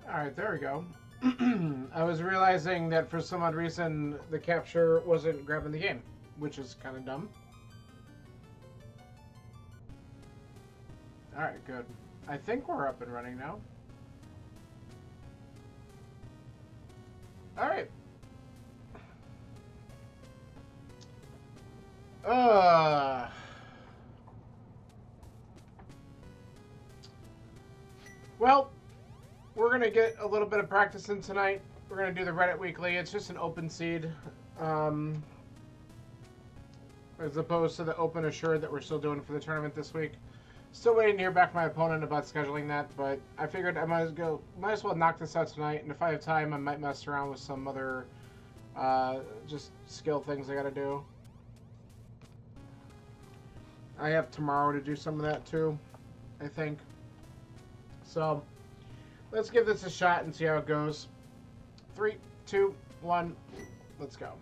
Alright, there we go. I was realizing that for some odd reason the capture wasn't grabbing the game, which is kind of dumb. Alright, good. I think we're up and running now. Alright. Uh... Well, we're going to get a little bit of practice in tonight. We're going to do the Reddit Weekly. It's just an open seed. As opposed to the open assured that we're still doing for the tournament this week. Still waiting to hear back from my opponent about scheduling that, but I figured I might as well knock this out tonight, and if I have time, I might mess around with some other just skill things I gotta do. I have tomorrow to do some of that too, I think. So, let's give this a shot and see how it goes. 3, 2, 1, let's go.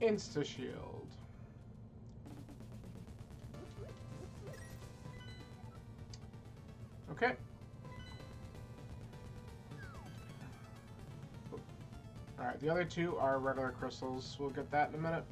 Insta-shield. Okay. Alright, the other two are regular crystals. We'll get that in a minute.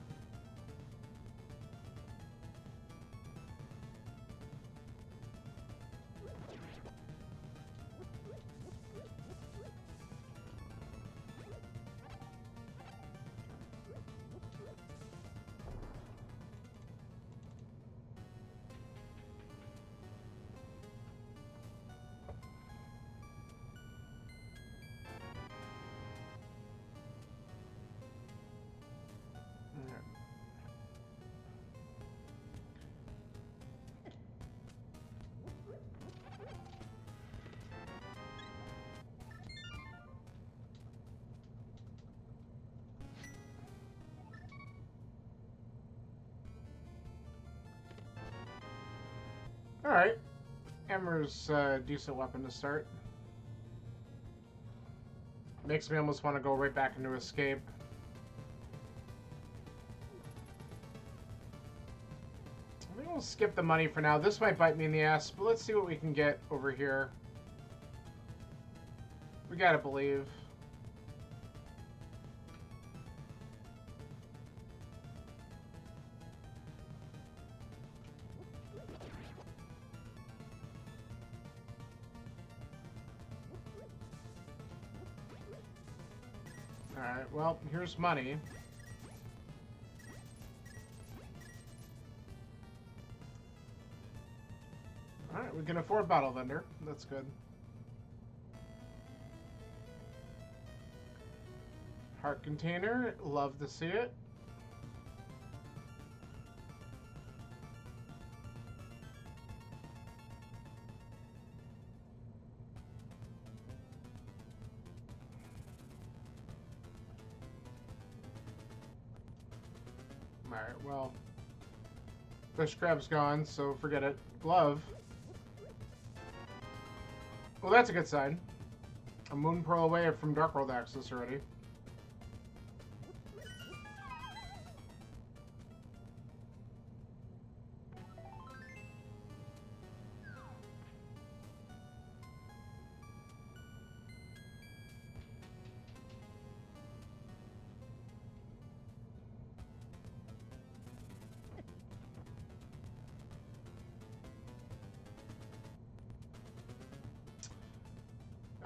Alright. Hammer's a decent weapon to start. Makes me almost want to go right back into escape. I think we'll skip the money for now. This might bite me in the ass, but let's see what we can get over here. We gotta believe. Alright, well, here's money. Alright, we can afford Bottle Vendor. That's good. Heart Container, love to see it. Alright, well, fish crab's gone, so forget it. Glove. Well, that's a good sign. A moon pearl away from Dark World access already.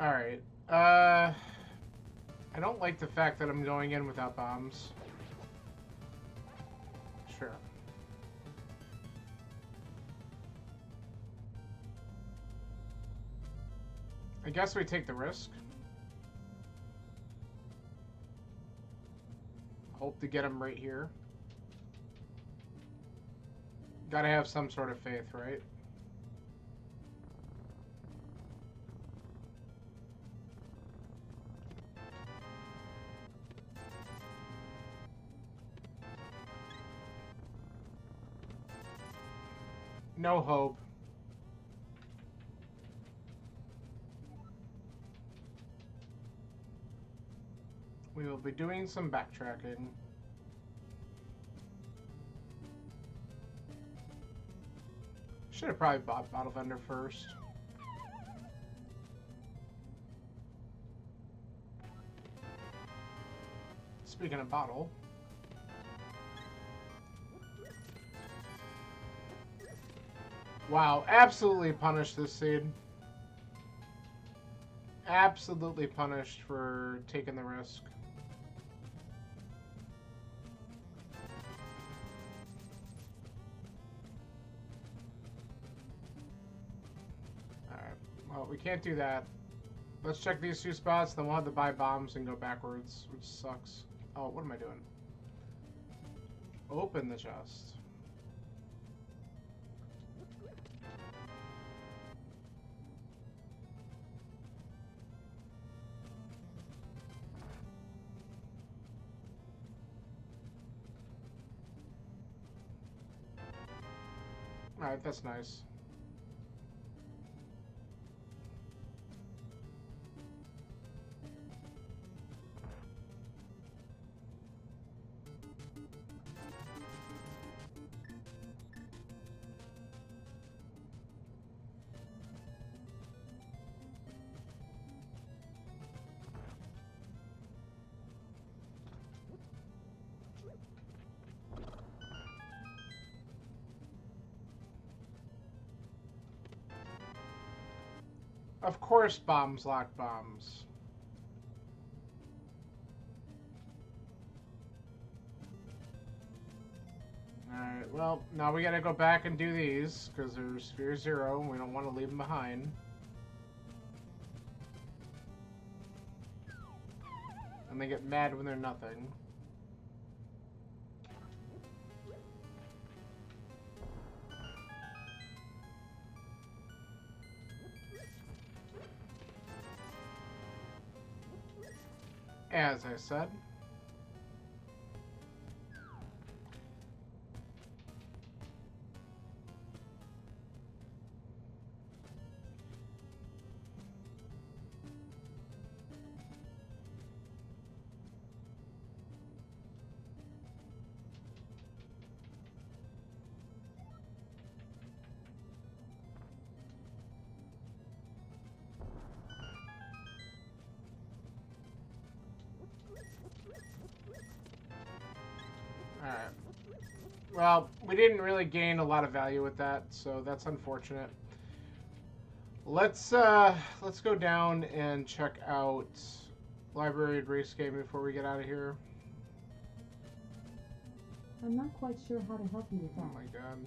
Alright. I don't like the fact that I'm going in without bombs. Sure. I guess we take the risk. Hope to get him right here. Gotta have some sort of faith, right? No hope. We will be doing some backtracking. Should have probably bought Bottle Vendor first. Speaking of bottle. Wow, absolutely punished this seed. Absolutely punished for taking the risk. Alright, well, we can't do that. Let's check these two spots, then we'll have to buy bombs and go backwards, which sucks. Oh, what am I doing? Open the chest. Alright, that's nice. Of course bombs lock bombs. Alright, well, now we gotta go back and do these, because there's Sphere 0, and we don't want to leave them behind. And they get mad when they're nothing. As I said. Alright. Well, we didn't really gain a lot of value with that, so that's unfortunate. Let's go down and check out Library and Race Game before we get out of here. I'm not quite sure how to help you with that. Oh my god.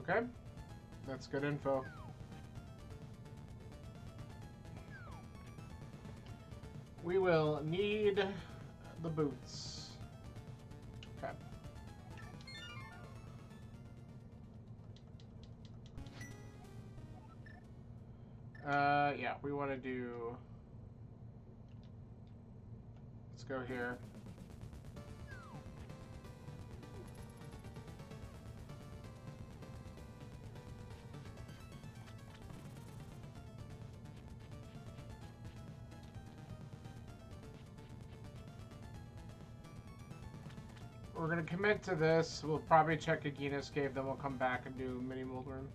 Okay, that's good info. We will need the boots. Okay. Yeah, we want to do... Let's go here. We're going to commit to this. We'll probably check Agina's Cave, then we'll come back and do Mini Mold Room.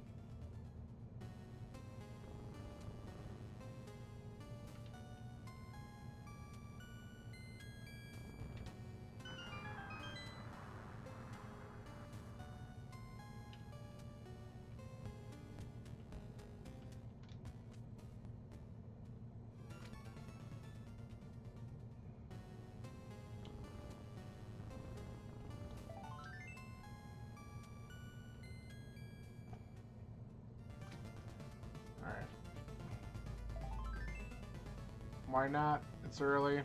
Why not? It's early.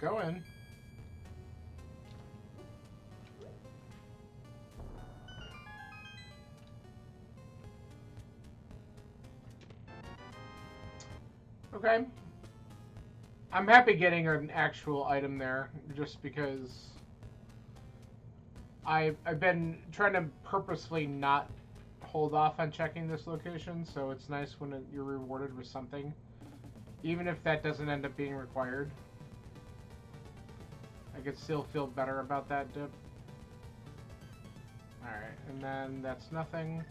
Go in. Okay. I'm happy getting an actual item there, just because I've been trying to purposefully not hold off on checking this location, so it's nice when you're rewarded with something, even if that doesn't end up being required. I could still feel better about that dip. Alright, and then that's nothing.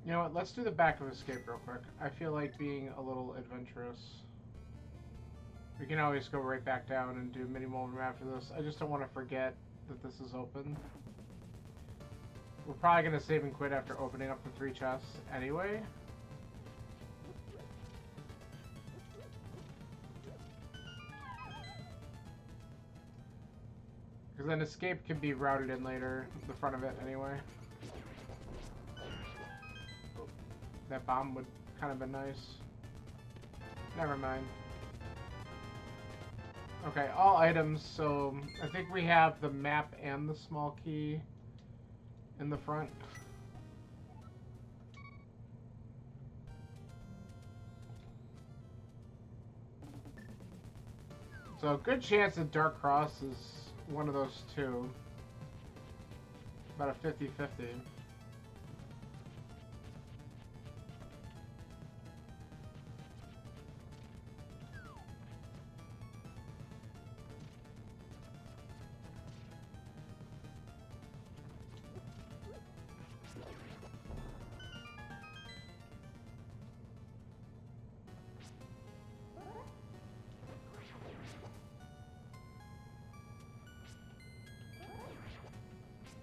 You know what, let's do the back of escape real quick. I feel like being a little adventurous. We can always go right back down and do mini moment after this. I just don't want to forget that this is open. We're probably going to save and quit after opening up the 3 chests anyway. Because then escape can be routed in later, the front of it anyway. That bomb would kind of been nice. Never mind. Okay, all items, so I think we have the map and the small key in the front. So good chance that Dark Cross is one of those two. About a 50-50.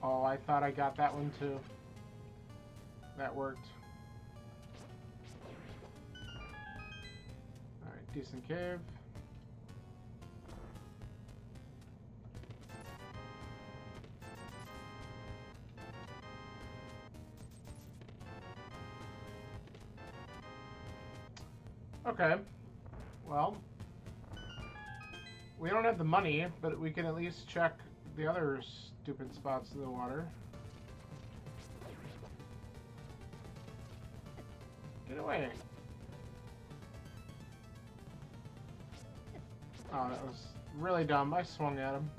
'Oh, I thought I got that one too. That worked. Alright, decent cave. Okay. Well, we don't have the money, but we can at least check the other stupid spots in the water. Get away. Oh, that was really dumb. I swung at him.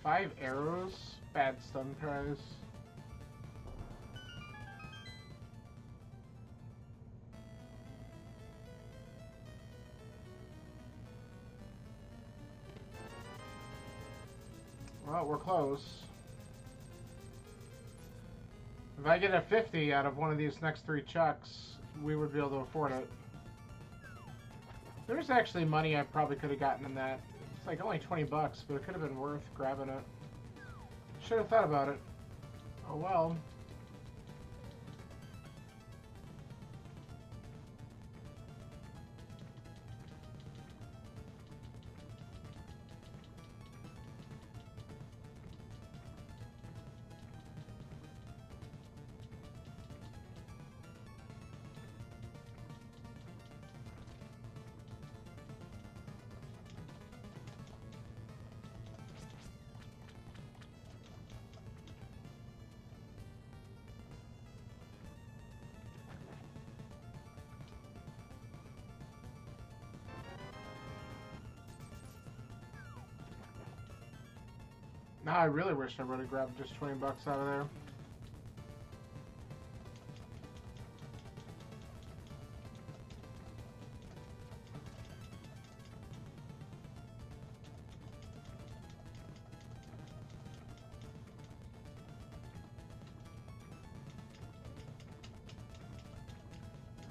Five arrows? Bad stun prize. Well, we're close. If I get a 50 out of one of these next 3 chucks, we would be able to afford it. There's actually money I probably could have gotten in that. It's like only 20 bucks, but it could have been worth grabbing it. Should have thought about it. Oh well. Now I really wish I would have grabbed just 20 bucks out of there.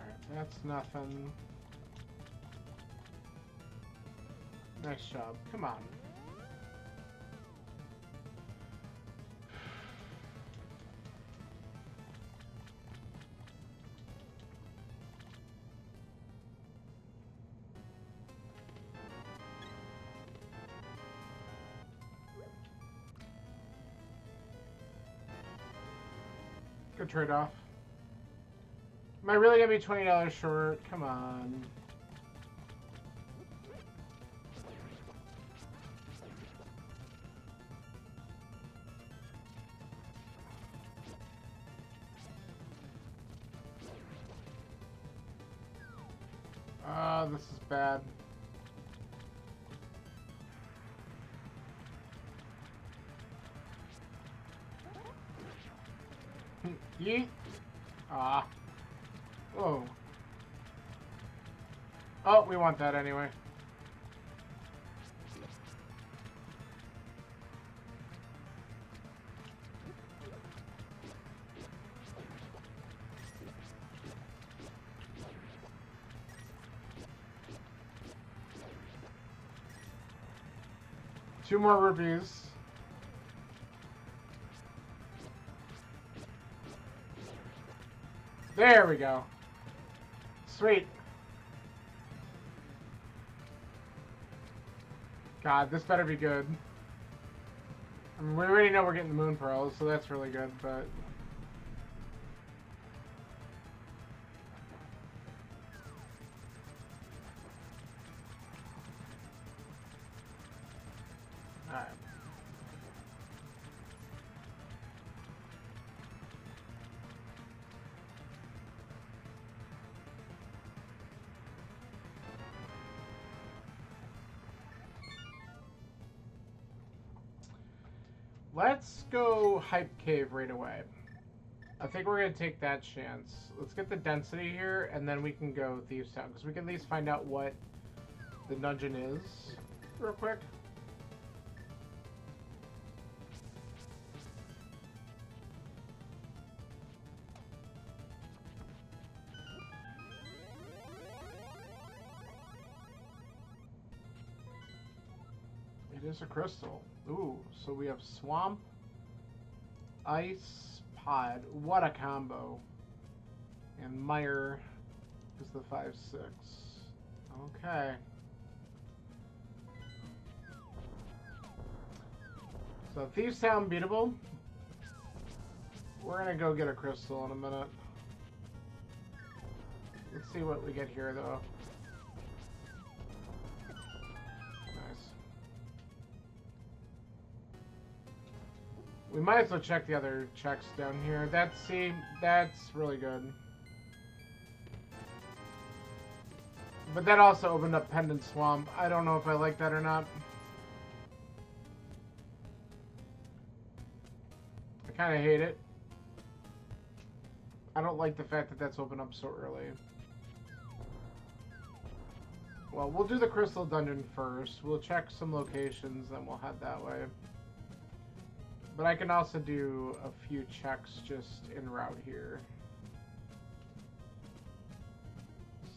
Alright, that's nothing. Nice job. Come on. Good trade-off. Am I really gonna be $20 short? Come on. This is bad. Yeet. Ah. Whoa. Oh, we want that anyway. Two more rupees. There we go. Sweet. God, this better be good. I mean, we already know we're getting the moon pearls, so that's really good, but... Alright. Let's go Hype Cave right away. I think we're going to take that chance. Let's get the density here, and then we can go Thieves Town, because we can at least find out what the dungeon is real quick. It is a crystal. Ooh, so we have Swamp, Ice, Pod. What a combo. And Mire is the 5/6. Okay. So Thieves Town beatable. We're gonna go get a crystal in a minute. Let's see what we get here though. We might as well check the other checks down here. That's really good. But that also opened up Pendant Swamp. I don't know if I like that or not. I kind of hate it. I don't like the fact that that's opened up so early. Well, we'll do the Crystal Dungeon first. We'll check some locations, then we'll head that way. But I can also do a few checks just en route here.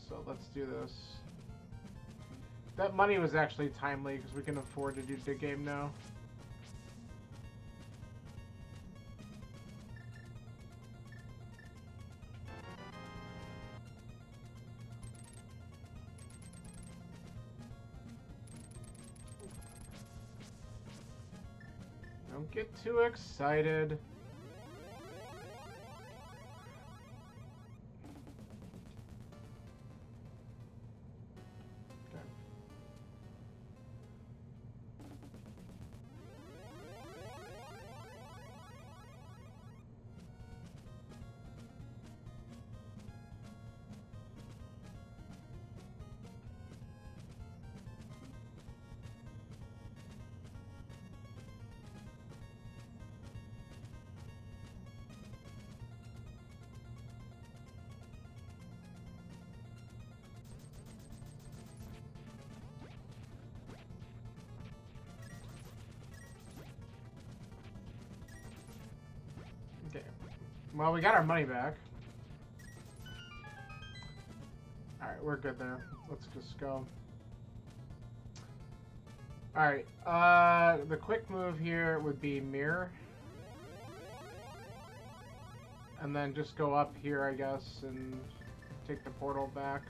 So let's do this. That money was actually timely because we can afford to do big game now. Don't get too excited. Okay. Okay. Well, we got our money back. Alright, we're good there. Let's just go. Alright, the quick move here would be Mirror. And then just go up here, I guess, and take the portal back.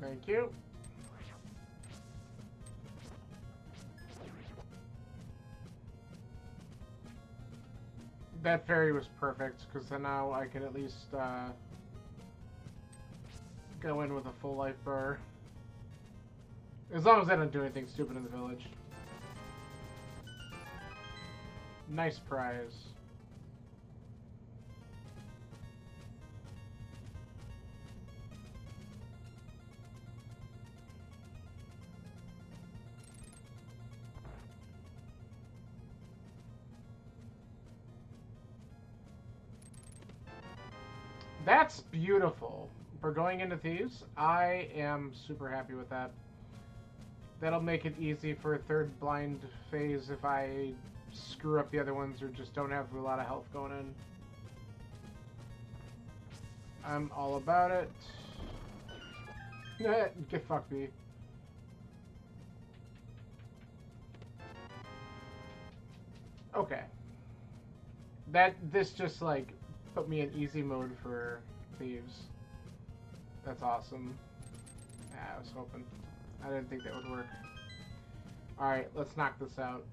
Thank you. That fairy was perfect, because then now I can at least go in with a full life bar. As long as I don't do anything stupid in the village. Nice prize. That's beautiful. For going into Thieves, I am super happy with that. That'll make it easy for a third blind phase if I screw up the other ones or just don't have a lot of health going in. I'm all about it. Get fucked, me. Okay. This just like put me in easy mode for Thieves. That's awesome. Yeah, I was hoping. I didn't think that would work. Alright, let's knock this out.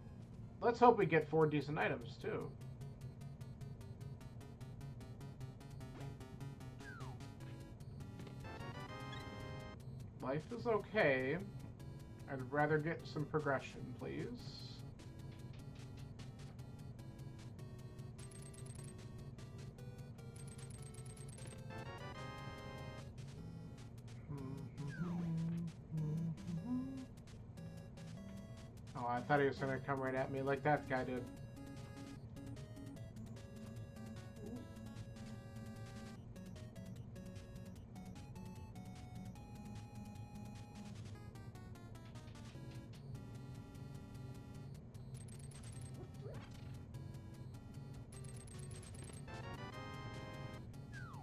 Let's hope we get 4 decent items, too. Life is okay. I'd rather get some progression, please. Oh, I thought he was gonna come right at me like that guy did.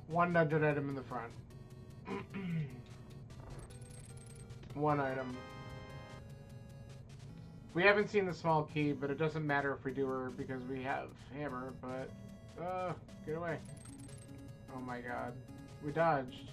One nugget item in the front. One item. We haven't seen the small key, but it doesn't matter if we do her because we have hammer, but... get away. Oh my god. We dodged.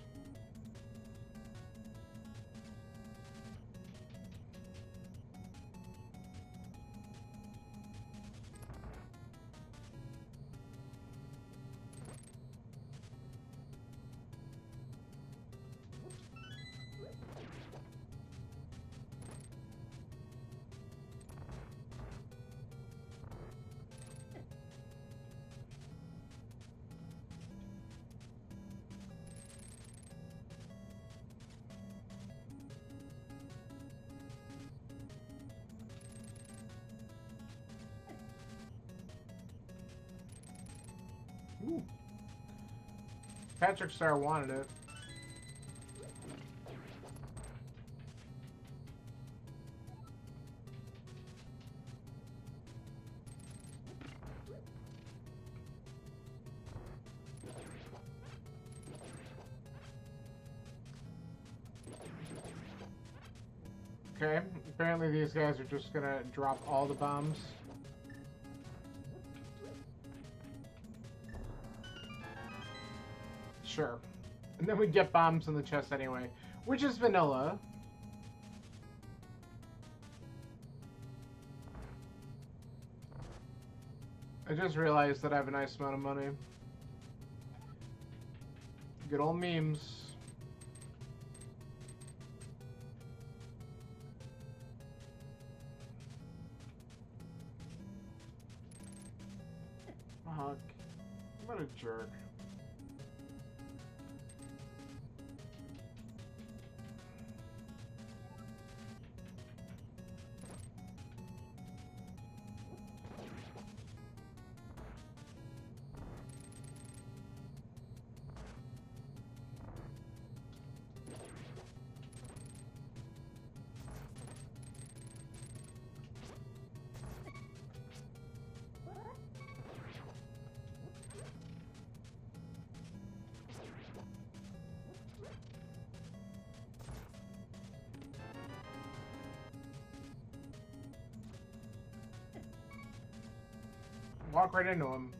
Ooh. Patrick Star wanted it. Okay, apparently these guys are just gonna drop all the bombs. Sure. And then we get bombs in the chest anyway, which is vanilla. I just realized that I have a nice amount of money. Good old memes. Fuck. What a jerk. walk right into him.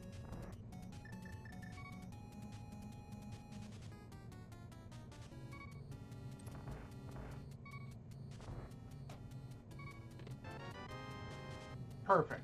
Perfect.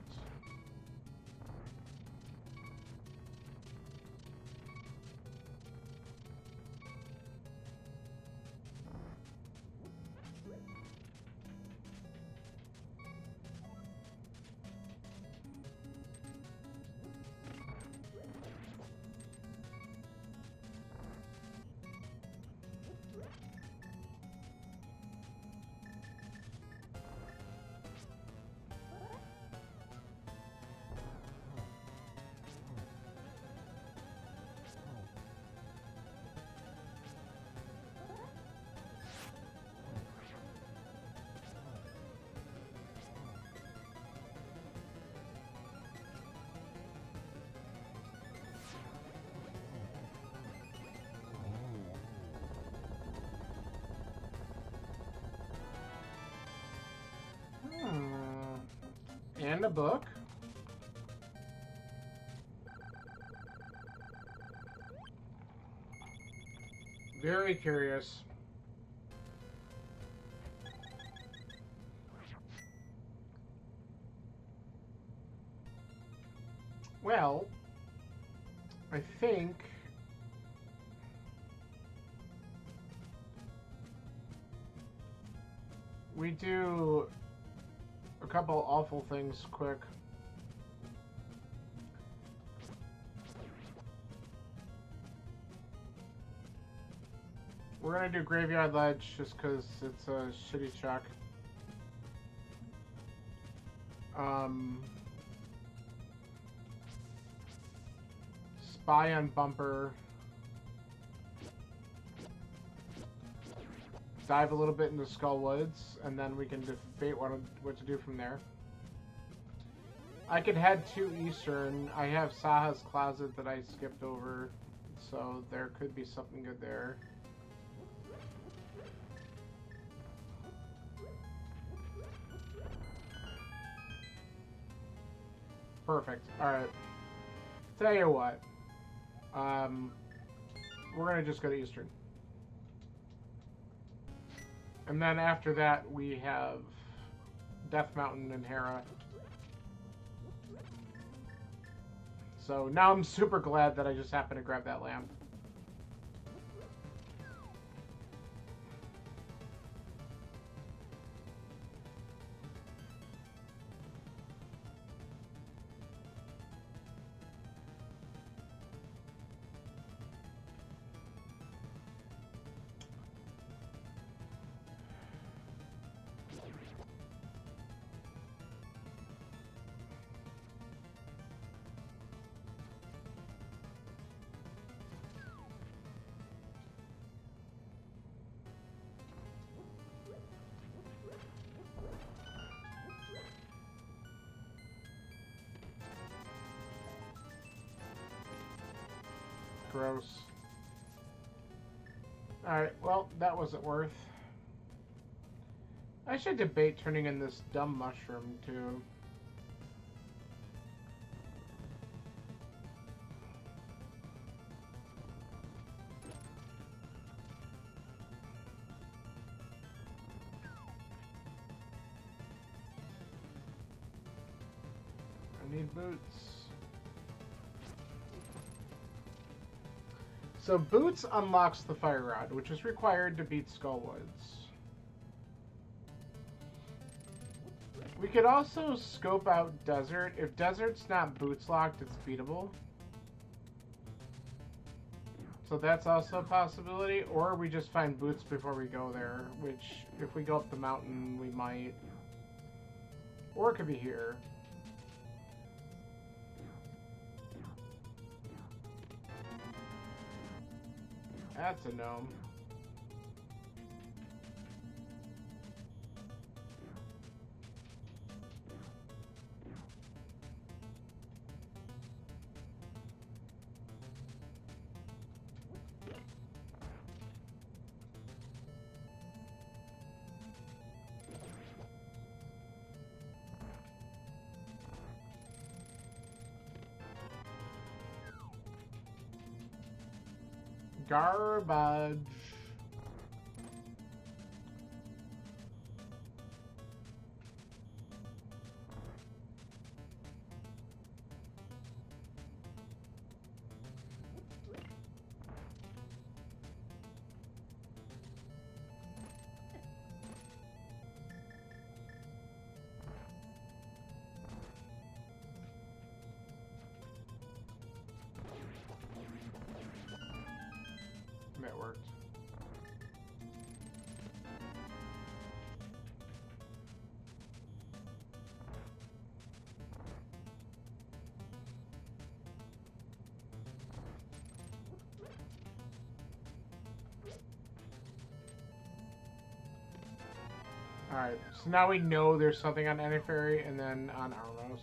And a book. Very curious. Well, I think we do a couple awful things quick. We're gonna do Graveyard Ledge just because it's a shitty check. Spy on Bumper. Dive a little bit into Skull Woods, and then we can debate what to do from there. I could head to Eastern. I have Saha's Closet that I skipped over, so there could be something good there. Perfect. Alright. Tell you what. We're gonna just go to Eastern. And then after that, we have Death Mountain and Hera. So now I'm super glad that I just happened to grab that lamp. Gross. Alright, well, that wasn't worth. I should debate turning in this dumb mushroom, too. I need boots. So Boots unlocks the Fire Rod, which is required to beat Skullwoods. We could also scope out Desert. If Desert's not Boots locked, it's beatable. So that's also a possibility. Or we just find Boots before we go there, which if we go up the mountain, we might. Or it could be here. That's a gnome. Garbage. That worked. Alright, so now we know there's something on Aniferi and then on Armos.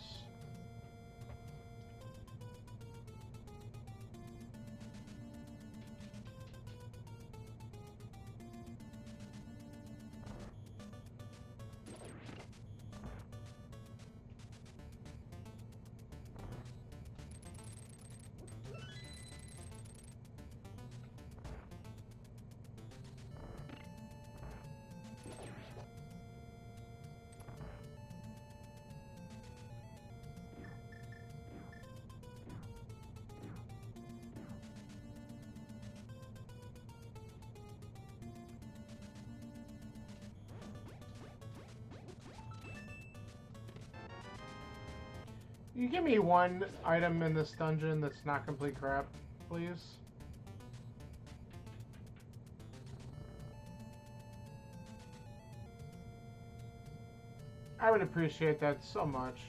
You give me one item in this dungeon that's not complete crap, please? I would appreciate that so much.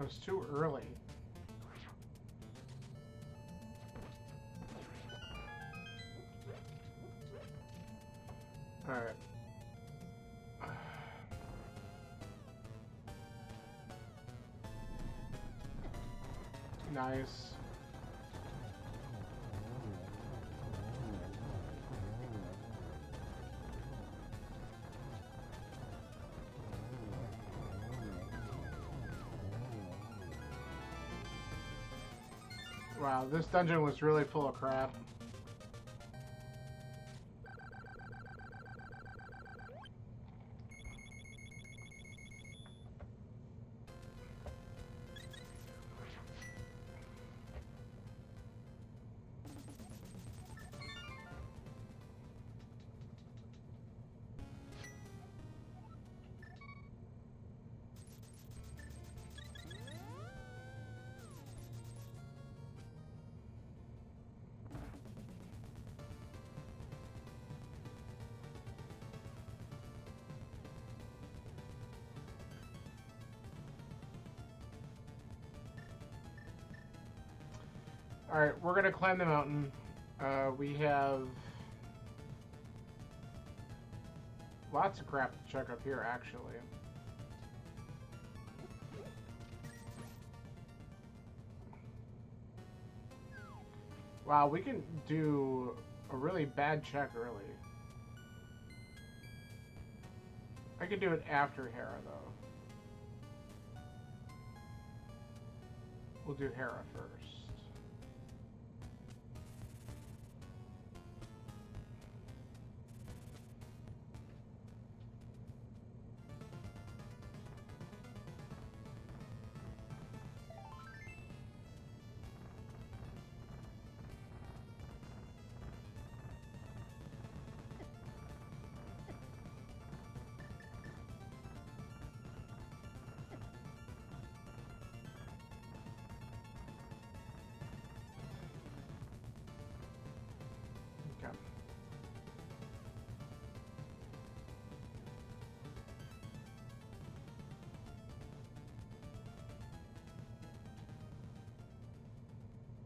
I was too early. All right. Nice. Wow, this dungeon was really full of crap. Alright, we're gonna climb the mountain. We have lots of crap to check up here, actually. Wow, we can do a really bad check early. I could do it after Hera, though. We'll do Hera first.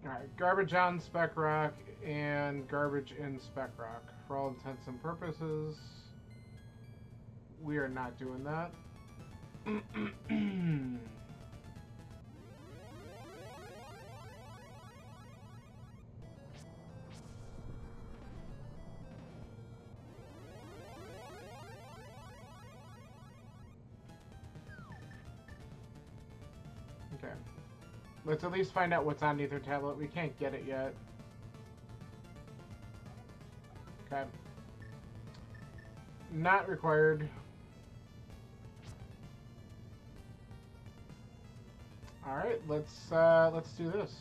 Alright, garbage on Spec Rock and garbage in Spec Rock. For all intents and purposes, we are not doing that. Okay. Let's at least find out what's on Ether Tablet. We can't get it yet. Okay. Not required. Alright, let's do this.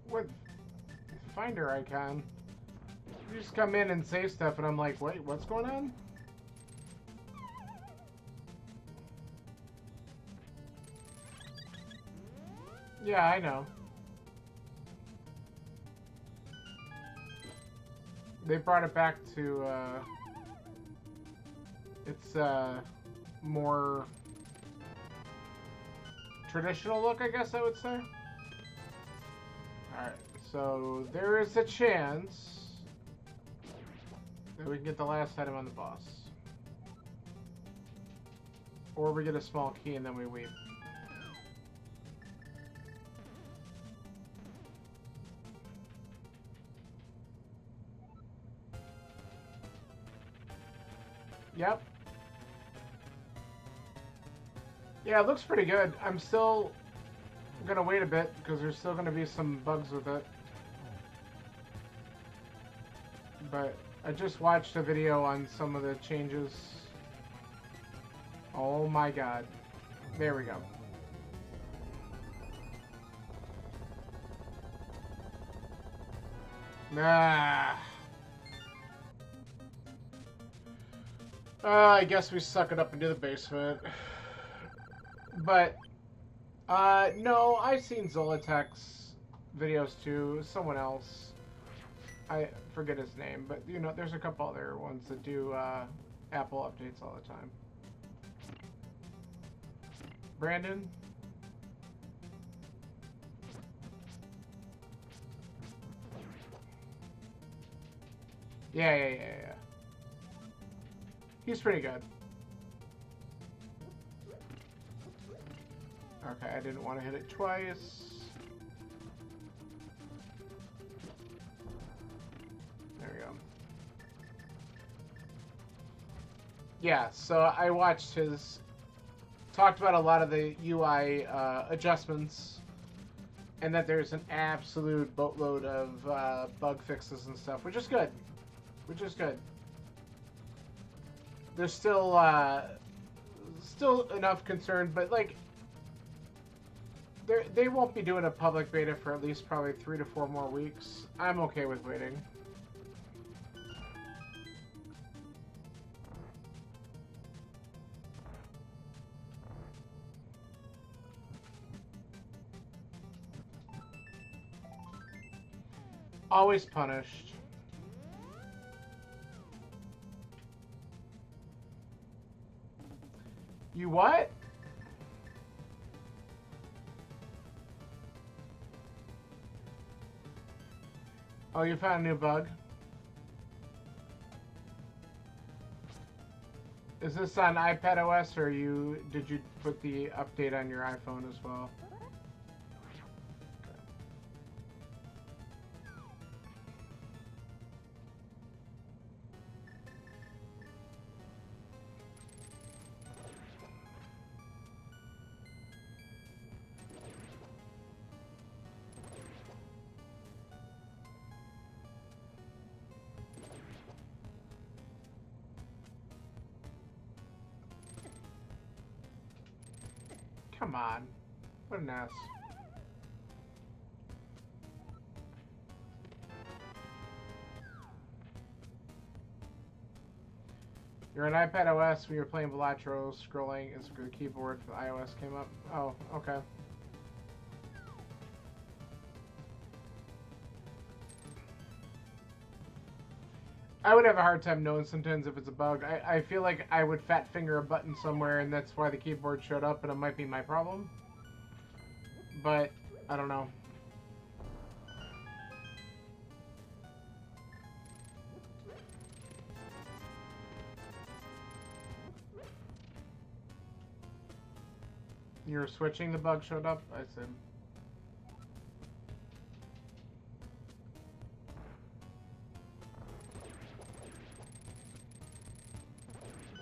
What finder icon? You just come in and say stuff and I'm like, wait, what's going on? Yeah, I know. They brought it back to its more traditional look, I guess I would say. Alright, so there is a chance that we can get the last item on the boss. Or we get a small key and then we weep. Yep. Yeah, it looks pretty good. I'm still gonna wait a bit because there's still gonna be some bugs with it. But I just watched a video on some of the changes. Oh my god. There we go. Ah. I guess we suck it up and do the basement. But, no, I've seen Zolotech's videos too. Someone else. I forget his name, but, you know, there's a couple other ones that do, Apple updates all the time. Brandon? Yeah. He's pretty good. Okay, I didn't want to hit it twice. There we go. Yeah, so I watched his... Talked about a lot of the UI adjustments. And that there's an absolute boatload of bug fixes and stuff, which is good. Which is good. There's still enough concern, but like they won't be doing a public beta for at least probably 3 to 4 more weeks. I'm okay with waiting. Always punished. You what? Oh, you found a new bug? Is this on iPad OS or did you put the update on your iPhone as well? Come on. What an ass. You're on iPad OS when you're playing Velatro, scrolling is the keyboard for the iOS came up. Oh, okay. I would have a hard time knowing sometimes if it's a bug. I feel like I would fat finger a button somewhere and that's why the keyboard showed up and it might be my problem. But, I don't know. You were switching, the bug showed up? I see.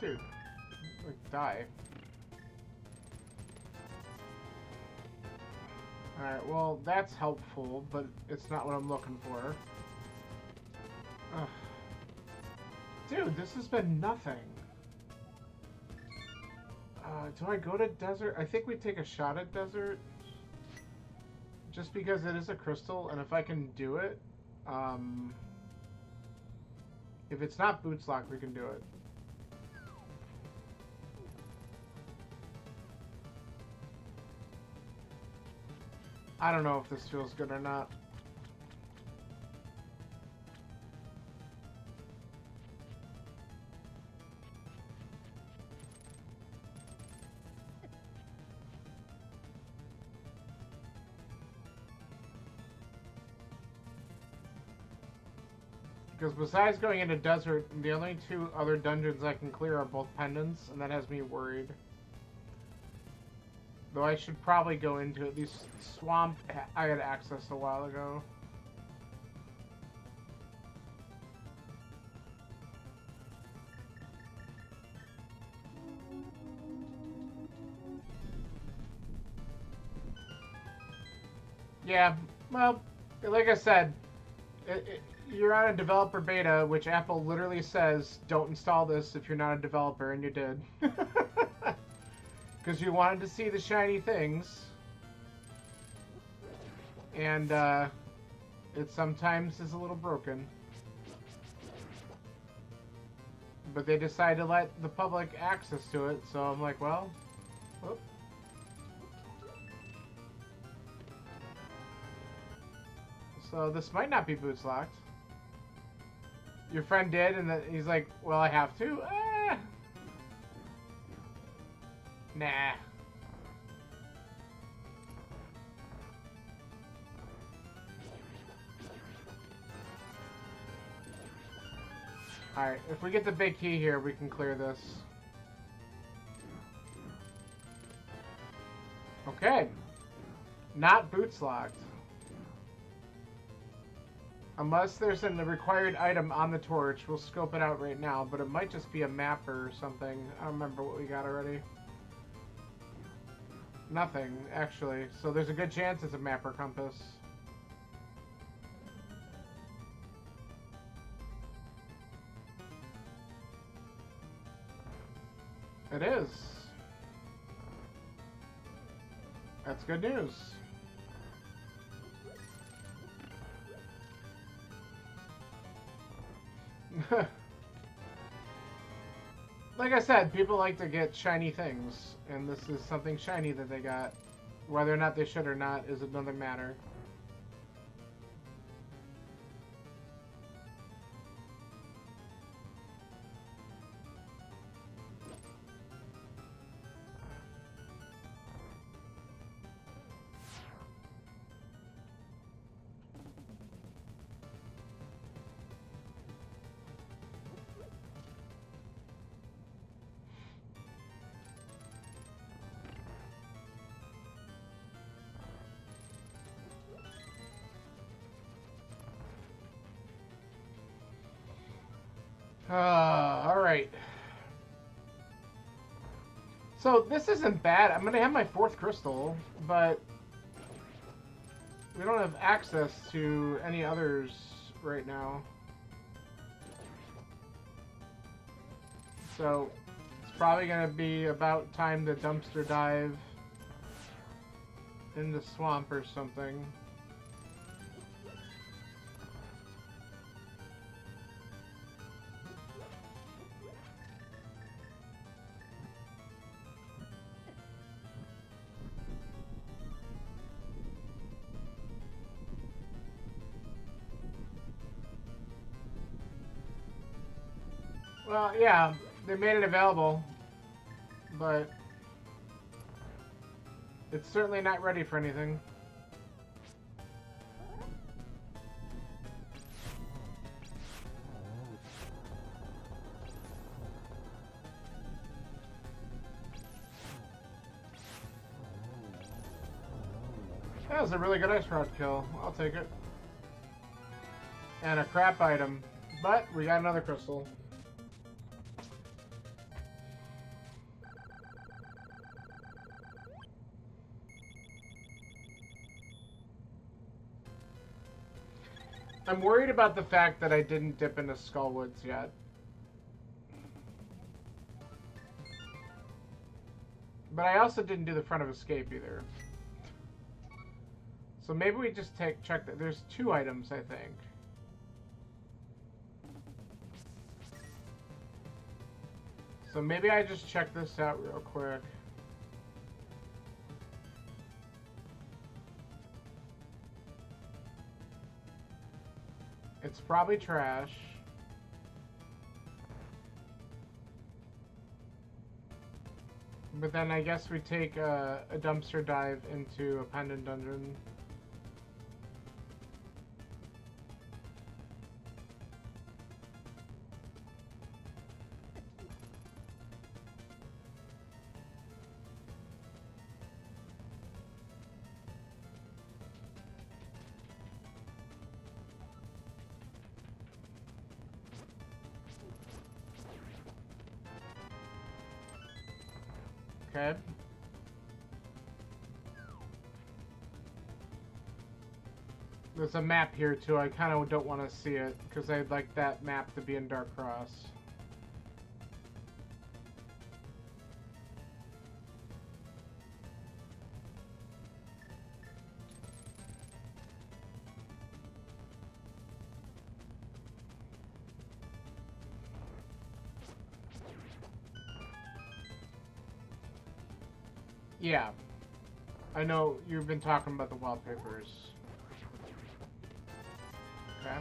Dude, like, die. Alright, well, that's helpful, but it's not what I'm looking for. Ugh. Dude, this has been nothing. Do I go to desert? I think we take a shot at desert. Just because it is a crystal, and if I can do it, if it's not boots lock, we can do it. I don't know if this feels good or not. Because besides going into desert, the only two other dungeons I can clear are both pendants, and that has me worried. Though I should probably go into at least swamp. I had access a while ago. Yeah, well, like I said, you're on a developer beta, which Apple literally says, don't install this if you're not a developer, and you did. Because you wanted to see the shiny things. And, it sometimes is a little broken. But they decided to let the public access to it, so I'm like, well, whoop. So this might not be boots locked. Your friend did, and he's like, well, I have to? Nah. Alright, if we get the big key here, we can clear this. Okay. Not boots locked. Unless there's a required item on the torch, we'll scope it out right now, but it might just be a map or something. I don't remember what we got already. Nothing, actually. So there's a good chance it's a map or compass. It is. That's good news. Like I said, people like to get shiny things, and this is something shiny that they got. Whether or not they should or not is another matter. Alright. So, this isn't bad. I'm gonna have my fourth crystal, but we don't have access to any others right now. So, it's probably gonna be about time to dumpster dive. in the swamp or something. Well, yeah, they made it available, but it's certainly not ready for anything. That was a really good ice rod kill. I'll take it. And a crap item. But we got another crystal. I'm worried about the fact that I didn't dip into Skullwoods yet. But I also didn't do the front of escape either. So maybe we just check that. There's 2 items, I think. So maybe I just check this out real quick. It's probably trash. But then I guess we take a dumpster dive into a pendant dungeon. Okay. There's a map here too. I kind of don't want to see it because I'd like that map to be in Dark Cross. Yeah. I know you've been talking about the wallpapers. Okay.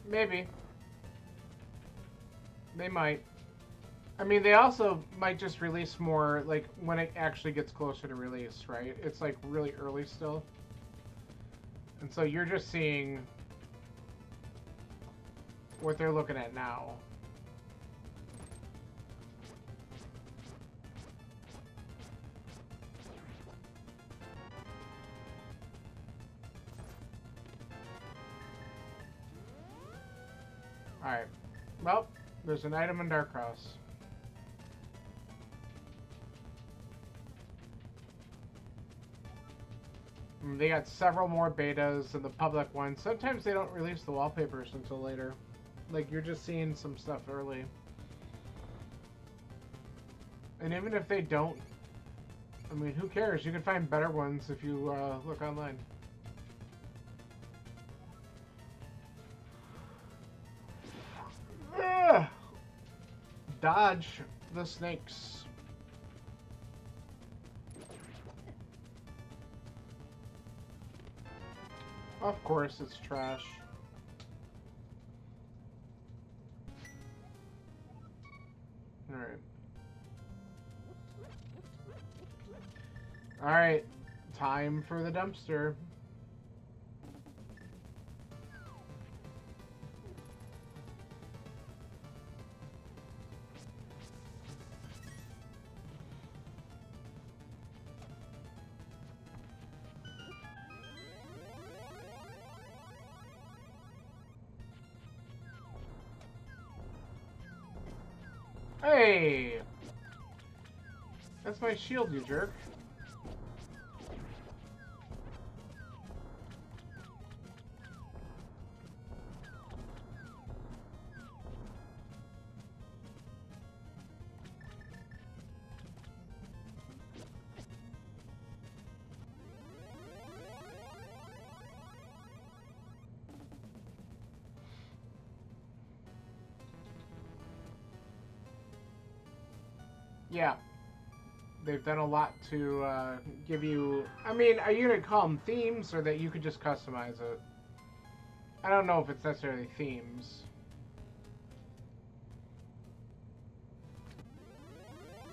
Maybe. They might. I mean, they also might just release more, like, when it actually gets closer to release, right? It's, like, really early still. And so you're just seeing what they're looking at now. Alright. Well, there's an item in Dark Cross. They got several more betas and the public ones. Sometimes they don't release the wallpapers until later. Like, you're just seeing some stuff early. And even if they don't, I mean, who cares? You can find better ones if you look online. Ugh! Dodge the snakes. Of course it's trash. Alright. Alright. Time for the dumpster. Hey! That's my shield, you jerk. Yeah, they've done a lot to give you. I mean, are you gonna call them themes, or that you could just customize it? I don't know if it's necessarily themes.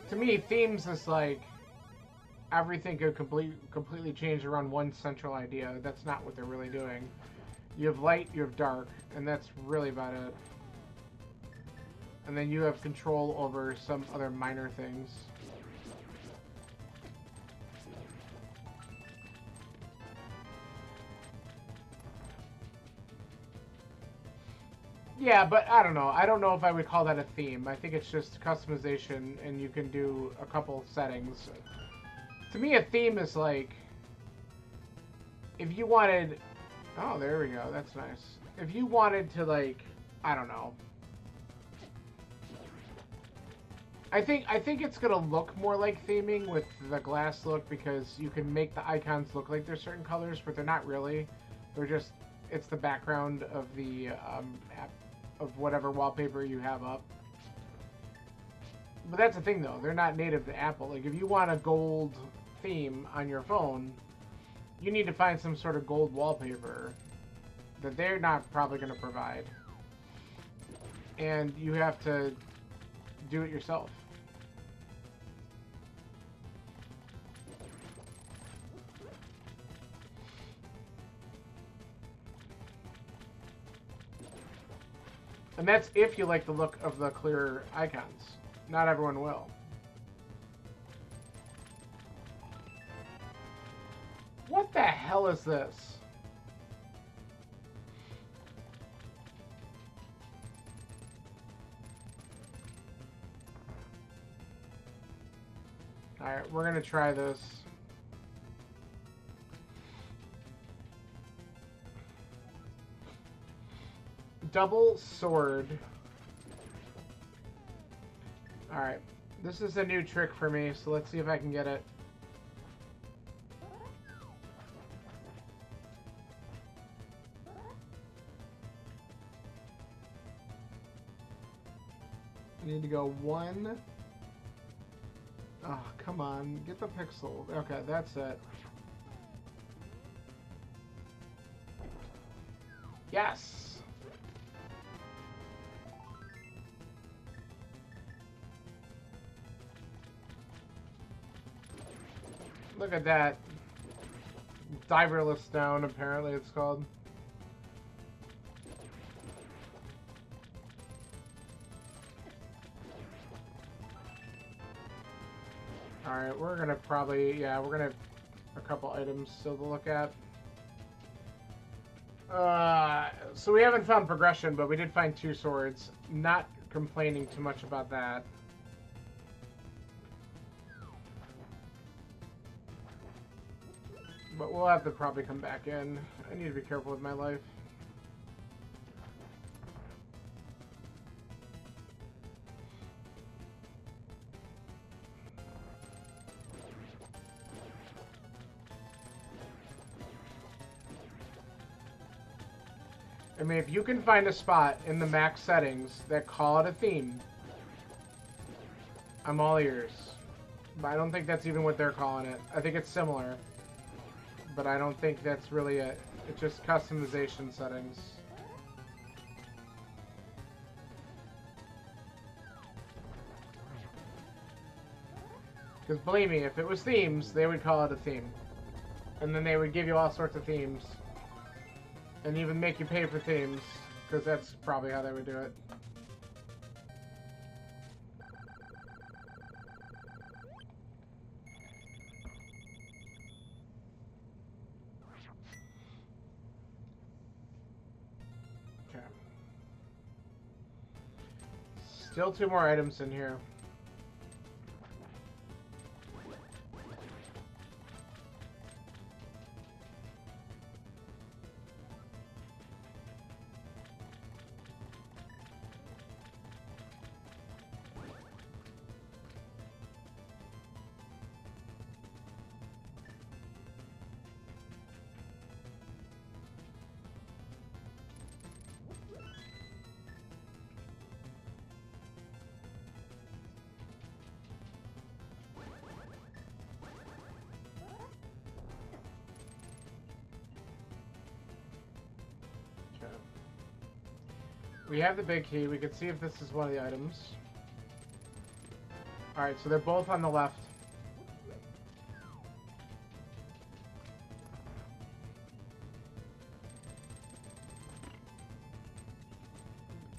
To me, themes is like everything could completely change around one central idea. That's not what they're really doing. You have light, you have dark, and that's really about it. And then you have control over some other minor things. Yeah, but I don't know. I don't know if I would call that a theme. I think it's just customization, and you can do a couple settings. To me, a theme is like if you wanted. Oh, there we go. That's nice. If you wanted to, like, I don't know. I think it's gonna look more like theming with the glass look because you can make the icons look like they're certain colors, but they're not really. They're just it's the background of the app of whatever wallpaper you have up. But that's the thing though, they're not native to Apple. Like if you want a gold theme on your phone, you need to find some sort of gold wallpaper that they're not probably going to provide. And you have to do it yourself. And that's if you like the look of the clear icons. Not everyone will. What the hell is this? Alright, we're gonna try this. Double sword. Alright, this is a new trick for me, so let's see if I can get it. I need to go one. Oh, come on. Get the pixel. Okay, that's it. Yes! Look at that. Diverless down, apparently it's called. Alright, we're gonna probably, yeah, we're gonna have a couple items still to look at. So we haven't found progression, but we did find 2 swords. Not complaining too much about that. But we'll have to probably come back in. I need to be careful with my life. I mean, if you can find a spot in the max settings that call it a theme, I'm all ears. But I don't think that's even what they're calling it. I think it's similar. But I don't think that's really it. It's just customization settings. Because believe me, if it was themes, they would call it a theme. And then they would give you all sorts of themes. And even make you pay for themes, because that's probably how they would do it. Okay. Still 2 more items in here. We have the big key. We can see if this is one of the items. Alright, so they're both on the left.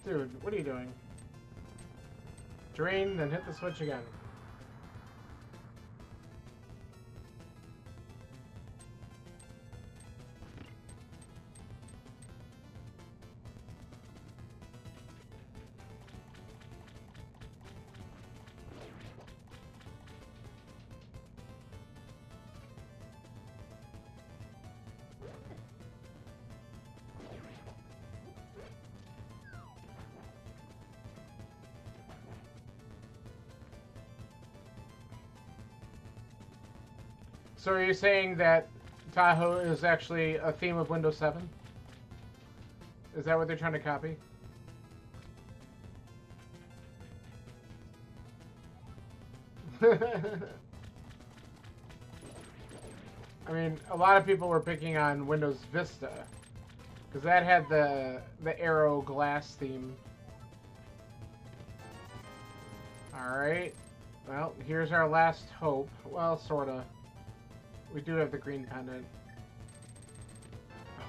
Dude, what are you doing? Drain, then hit the switch again. So are you saying that Tahoe is actually a theme of Windows 7? Is that what they're trying to copy? I mean, a lot of people were picking on Windows Vista because that had the arrow glass theme. All right. Well, here's our last hope. Well, sorta. We do have the green pendant.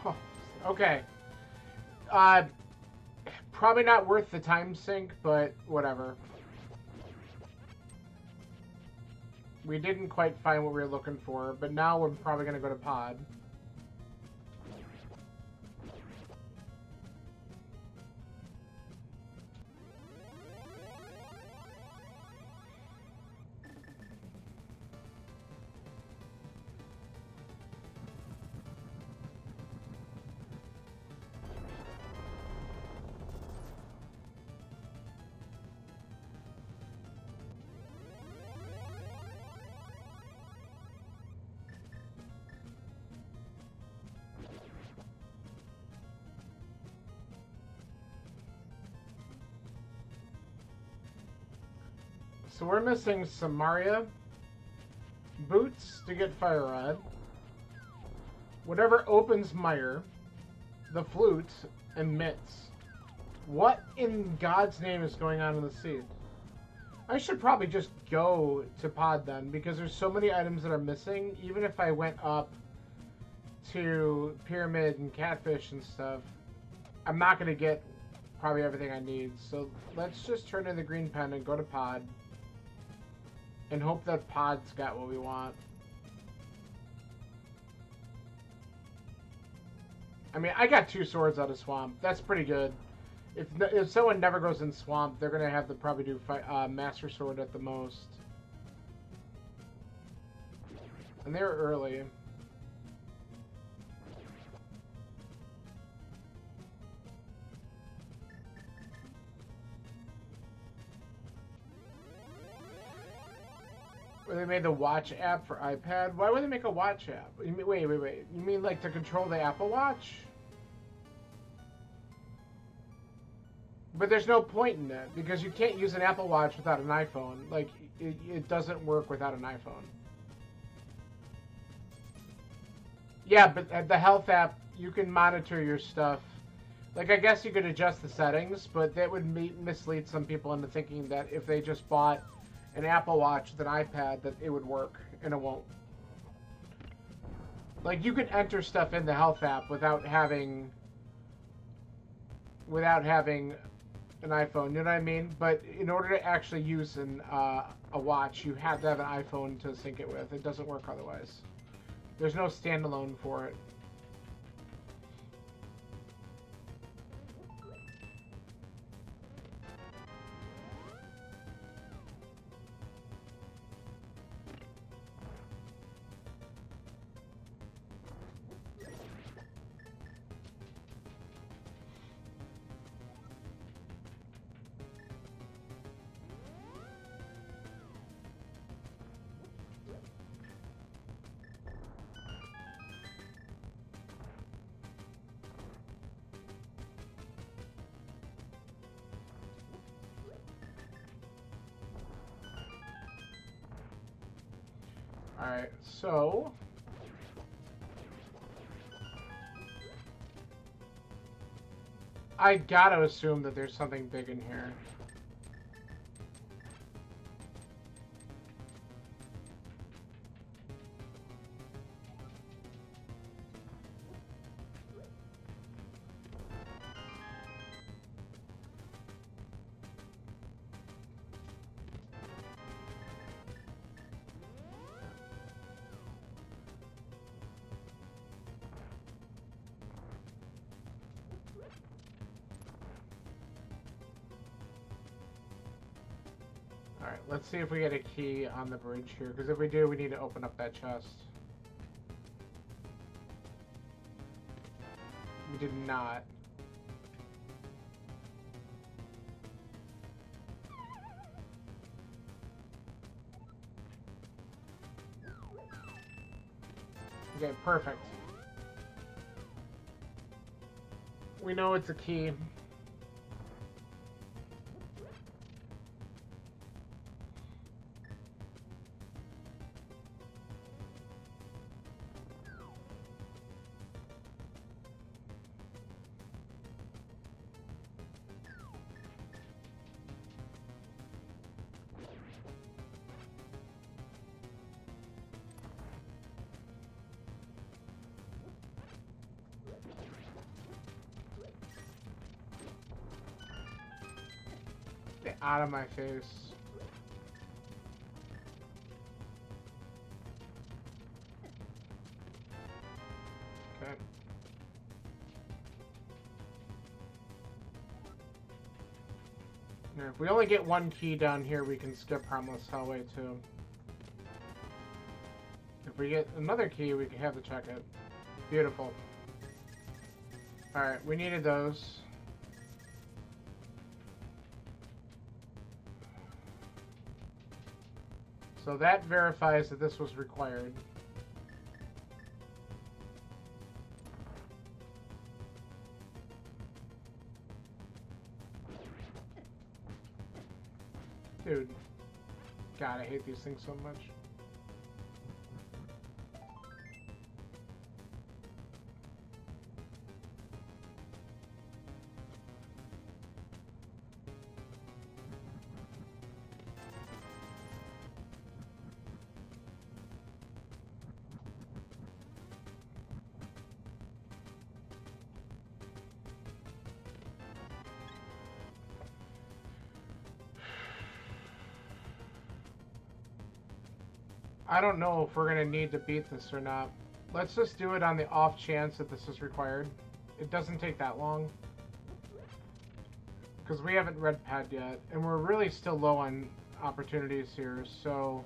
Oh, okay. Probably not worth the time sink, but whatever. We didn't quite find what we were looking for, but now we're probably going to go to pod. So we're missing Samaria, boots to get fire rod, whatever opens mire, the flute, and mitts. What in God's name is going on in the sea? I should probably just go to pod then, because there's so many items that are missing. Even if I went up to pyramid and catfish and stuff, I'm not going to get probably everything I need. So let's just turn in the green pen and go to pod. And hope that pod's got what we want. I mean, I got 2 swords out of swamp. That's pretty good. If someone never goes in swamp, they're gonna have to probably do master sword at the most. And they're early. They made the Watch app for iPad. Why would they make a Watch app? You mean, wait. You mean like to control the Apple Watch? But there's no point in that because you can't use an Apple Watch without an iPhone. Like, it doesn't work without an iPhone. Yeah, but at the health app, you can monitor your stuff. Like, I guess you could adjust the settings, but that would mislead some people into thinking that if they just bought an Apple Watch with an iPad, that it would work, and it won't. Like, you can enter stuff in the health app without having an iPhone, you know what I mean? But in order to actually use a watch, you have to have an iPhone to sync it with. It doesn't work otherwise. There's no standalone for it. Alright, so I gotta assume that there's something big in here. Alright, let's see if we get a key on the bridge here, because if we do, we need to open up that chest. We did not. Okay, perfect. We know it's a key. Get out of my face. Okay. Now, if we only get one key down here, we can skip Harmless Hellway too. If we get another key, we can have to check it. Beautiful. Alright, we needed those. So that verifies that this was required. Dude. God, I hate these things so much. I don't know if we're going to need to beat this or not. Let's just do it on the off chance that this is required. It doesn't take that long. Because we haven't red pad yet. And we're really still low on opportunities here. So,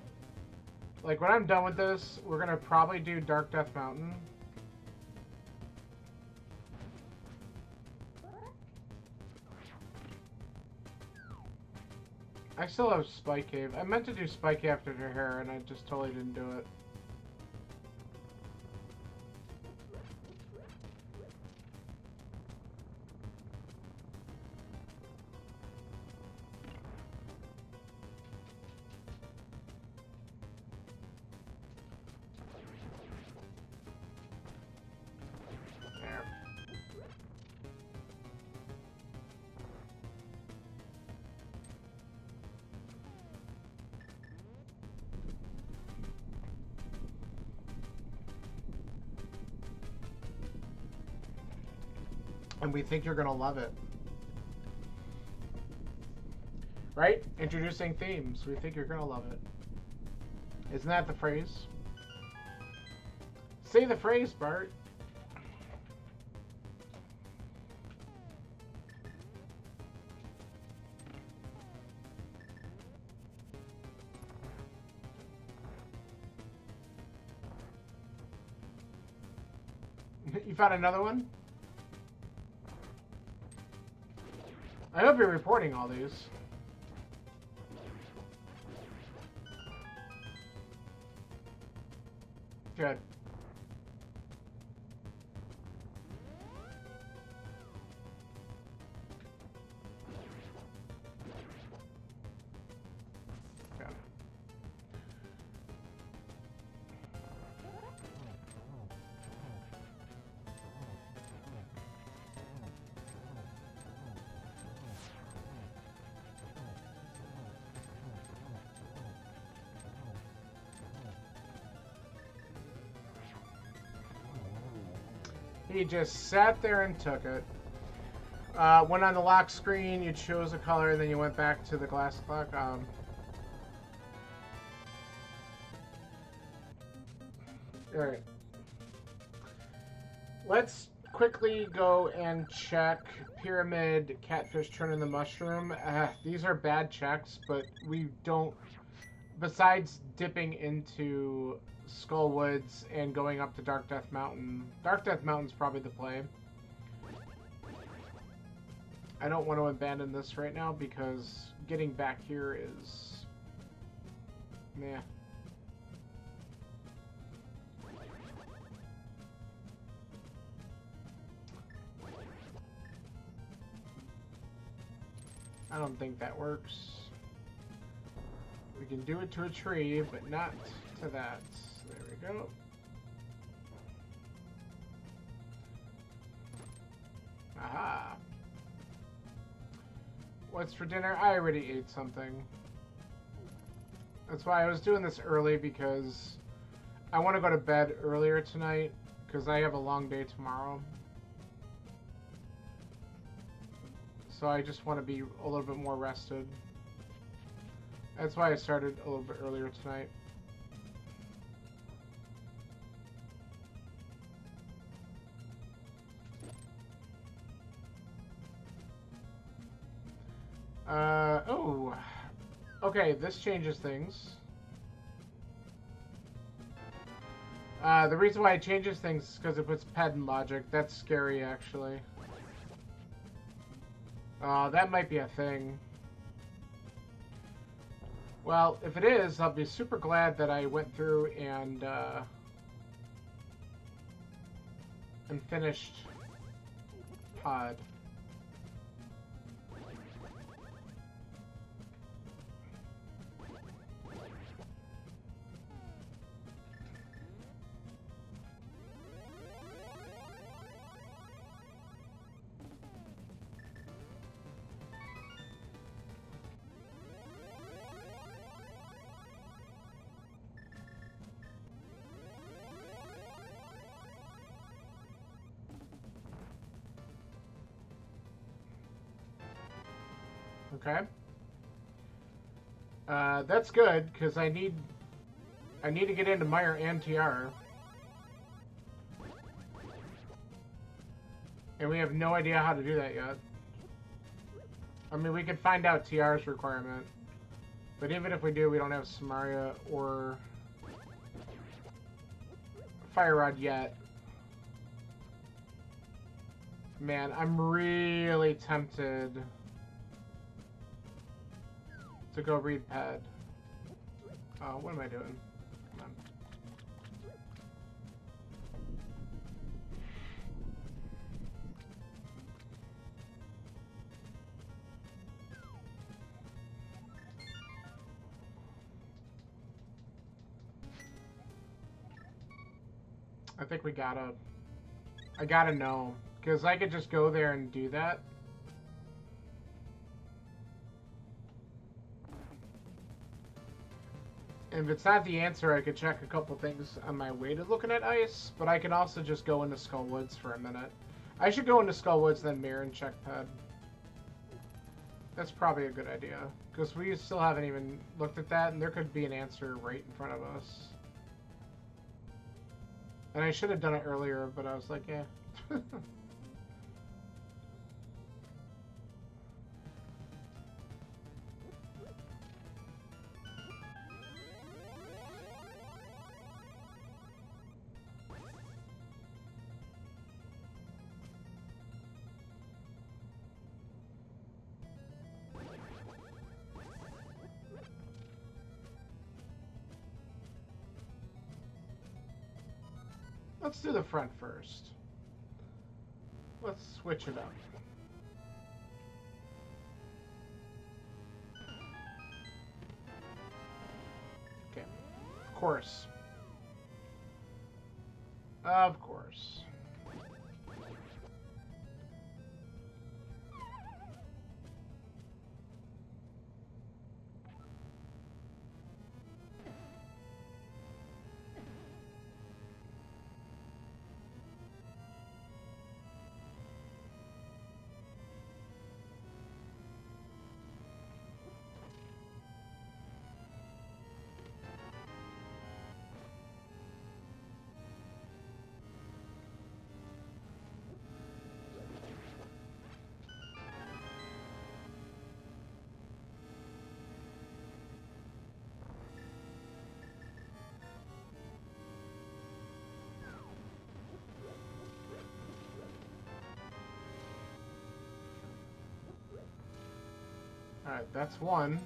like, when I'm done with this, we're going to probably do Dark Death Mountain. I still have Spike Cave. I meant to do Spike Cave after her hair, and I just totally didn't do it. There. And we think you're going to love it. Right? Introducing themes. We think you're going to love it. Isn't that the phrase? Say the phrase, Bart. You found another one? I hope you're reporting all these. Good. Good. He just sat there and took it. Went on the lock screen, you chose a color, and then you went back to the glass clock. Alright. Let's quickly go and check Pyramid, Catfish, Turn in the Mushroom. These are bad checks, but we don't... Besides dipping into Skull Woods and going up to Dark Death Mountain. Dark Death Mountain's probably the play. I don't want to abandon this right now because getting back here is... meh. I don't think that works. We can do it to a tree, but not to that. There we go. Aha. What's for dinner? I already ate something. That's why I was doing this early, because I want to go to bed earlier tonight, because I have a long day tomorrow. So I just want to be a little bit more rested. That's why I started a little bit earlier tonight. Oh. Okay, this changes things. The reason why it changes things is because it puts ped in logic. That's scary, actually. That might be a thing. Well, if it is, I'll be super glad that I went through and finished pod. Okay. That's good, because I need to get into Meyer and TR. And we have no idea how to do that yet. I mean, we could find out TR's requirement. But even if we do, we don't have Samaria or Fire Rod yet. Man, I'm really tempted to go read Ped. Oh, what am I doing? Come on. I think we gotta... I gotta know. Because I could just go there and do that. And if it's not the answer, I could check a couple things on my way to looking at ice, but I can also just go into Skull Woods for a minute. I should go into Skull Woods, then Mirror and check Ped. That's probably a good idea, because we still haven't even looked at that, and there could be an answer right in front of us. And I should have done it earlier, but I was like, yeah. Let's do the front first. Let's switch it up. Okay. Of course. Of course. Alright, that's one.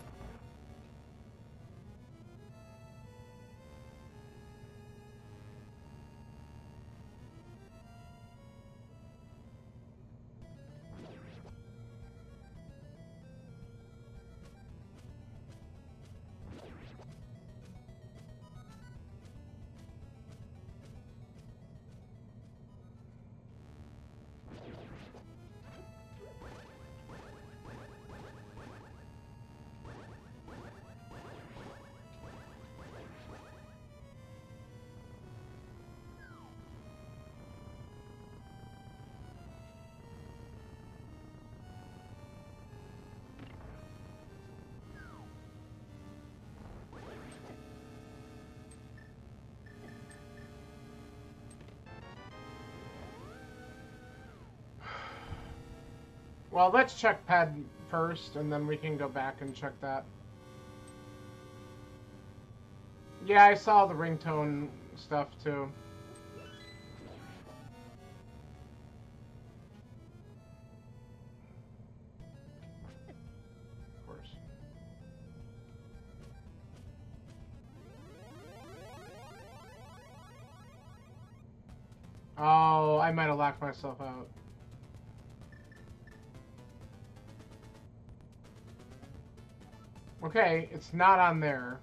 Well, let's check pad first, and then we can go back and check that. Yeah, I saw the ringtone stuff, too. Of course. Oh, I might have locked myself out. Okay, it's not on there.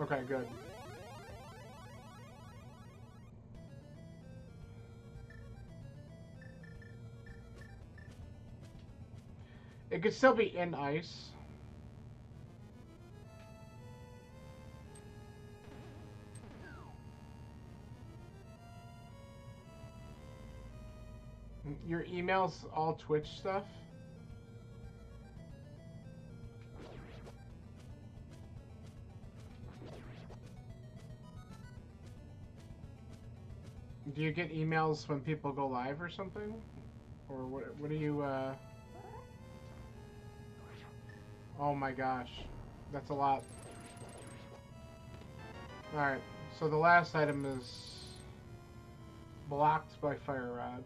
Okay, good. It could still be in ice. Your email's all Twitch stuff? Do you get emails when people go live or something? Or what do you, Oh my gosh. That's a lot. Alright, so the last item is blocked by fire rod.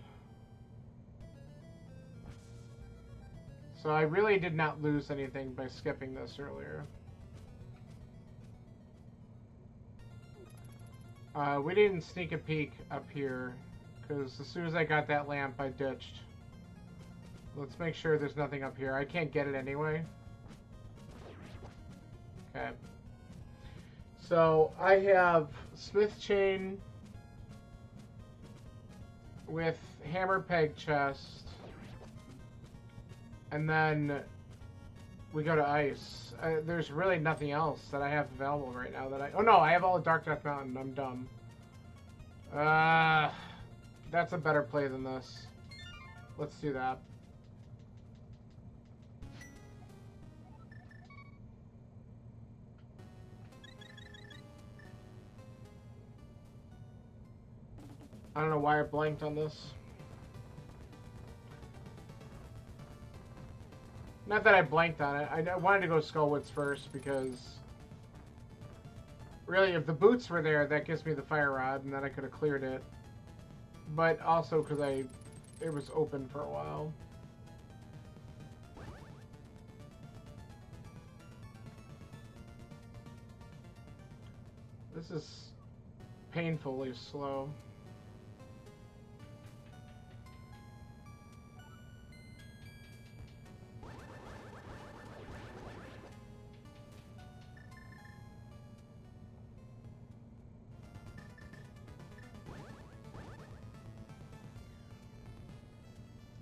So I really did not lose anything by skipping this earlier. We didn't sneak a peek up here, because as soon as I got that lamp, I ditched. Let's make sure there's nothing up here. I can't get it anyway. Okay. So I have smith chain with hammer peg chest. And then we go to ice. There's really nothing else that I have available right now that I... Oh no, I have all of Dark Death Mountain. I'm dumb. That's a better play than this. Let's do that. I don't know why I blanked on this. Not that I blanked on it. I wanted to go Skullwoods first because... Really, if the boots were there, that gives me the fire rod, and then I could have cleared it. But also because it was open for a while. This is painfully slow.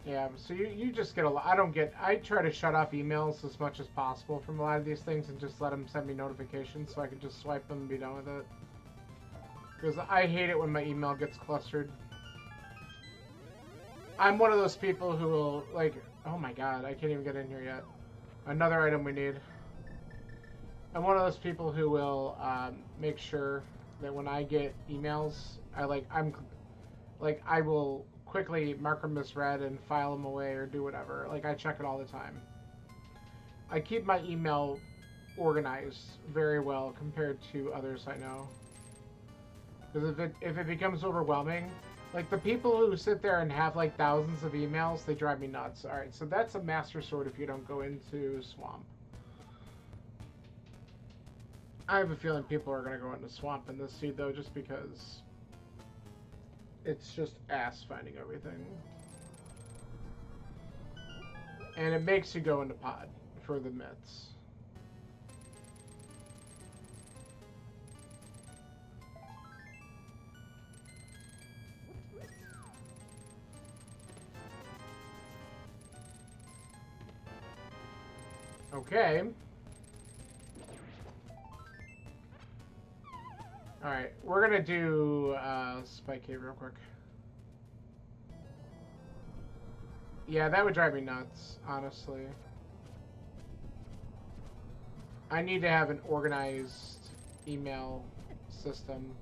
Yeah, so you just get a lot. I try to shut off emails as much as possible from a lot of these things and just let them send me notifications so I can just swipe them and be done with it. Because I hate it when my email gets clustered. I'm one of those people who will, like, oh my god, I can't even get in here yet. Another item we need. I'm one of those people who will make sure that when I get emails, I will quickly mark them as read and file them away or do whatever. Like, I check it all the time. I keep my email organized very well compared to others I know. Because if it becomes overwhelming, Like, the people who sit there and have, like, thousands of emails, they drive me nuts. Alright, so that's a Master Sword if you don't go into Swamp. I have a feeling people are going to go into Swamp in this seed, though, just because it's just ass finding everything. And it makes you go into Pod for the myths. Okay. Alright, we're gonna do Spike Cave real quick. Yeah, that would drive me nuts, honestly. I need to have an organized email system.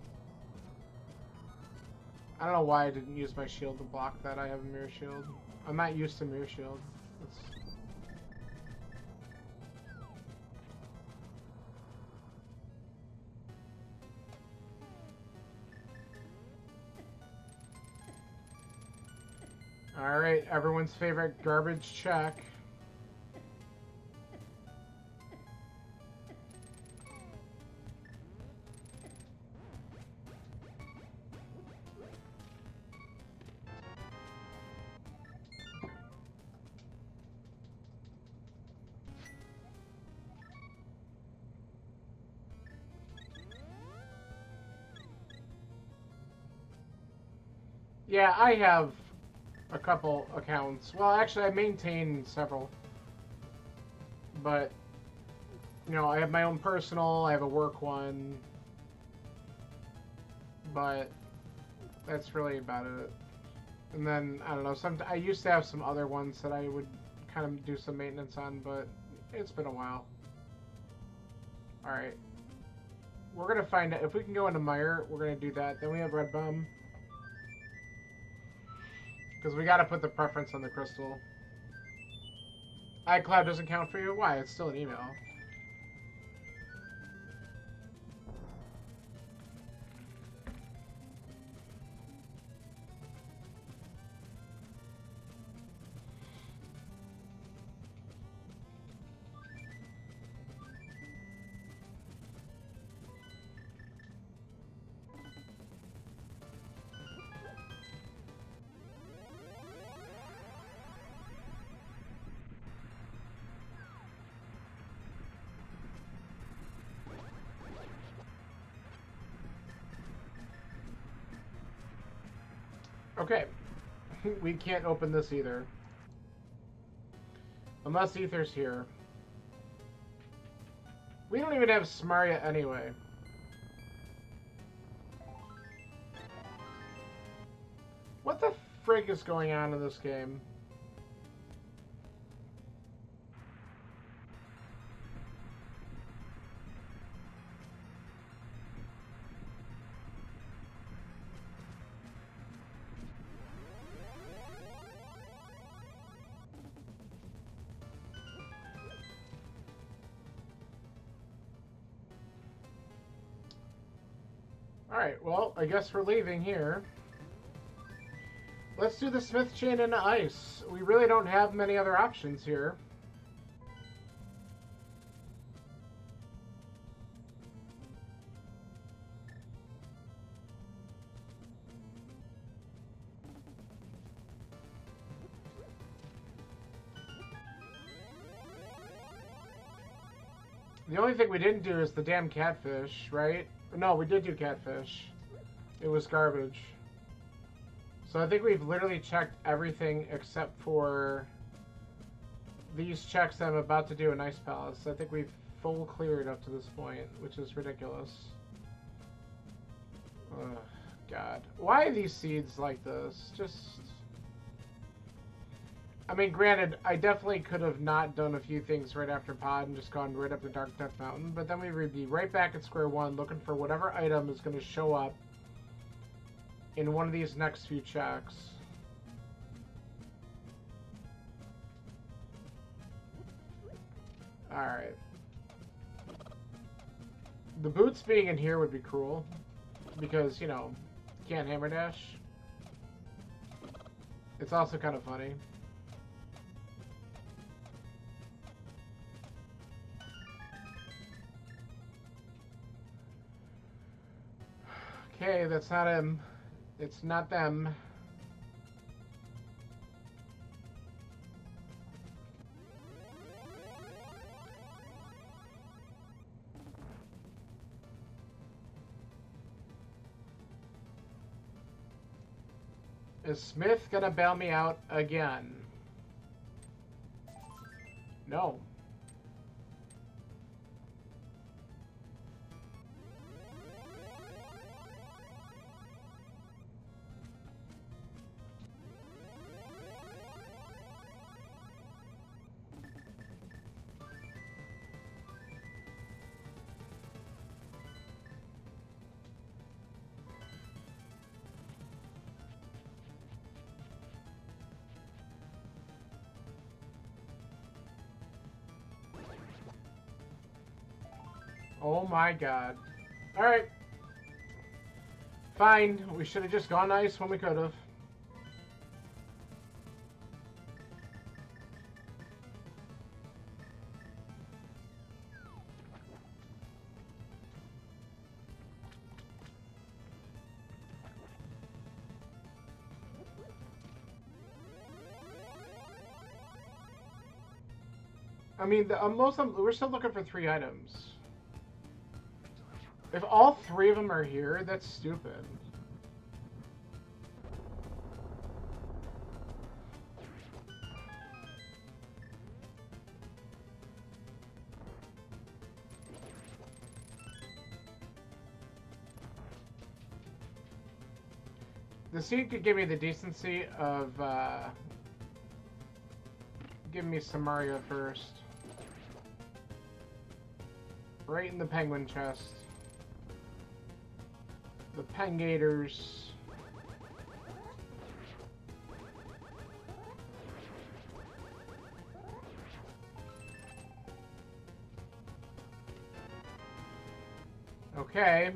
I don't know why I didn't use my shield to block that. I have a mirror shield. I'm not used to mirror shield. Alright, everyone's favorite garbage check. Yeah, I have a couple accounts. Well, actually, I maintain several. But, you know, I have my own personal, I have a work one. But that's really about it. And then, I don't know, I used to have some other ones that I would kind of do some maintenance on, but it's been a while. Alright. We're going to find out. If we can go into Mire, we're going to do that. Then we have Red Bum. Because we got to put the preference on the crystal. iCloud doesn't count for you? Why? It's still an email. Okay. We can't open this either. Unless Ether's here. We don't even have Smaria anyway. What the frig is going on in this game? Alright, well, I guess we're leaving here. Let's do the Smith chain into ice. We really don't have many other options here. The only thing we didn't do is the damn catfish, right? No, we did do catfish. It was garbage. So I think we've literally checked everything except for these checks that I'm about to do in Ice Palace. I think we've full cleared up to this point, which is ridiculous. Ugh, God. Why are these seeds like this? Just... I mean, granted, I definitely could have not done a few things right after Pod and just gone right up the Dark Death Mountain, but then we would be right back at square one looking for whatever item is going to show up in one of these next few checks. Alright. The boots being in here would be cruel, because, you know, can't hammer dash. It's also kind of funny. Okay, that's not him. It's not them. Is Smith gonna bail me out again? No. Oh my god. Alright. Fine. We should have just gone ice when we could have. I mean, we're still looking for 3 items. If all 3 of them are here, that's stupid. The seed could give me the decency of give me some Mario first. Right in the penguin chest. The Pengators. Okay.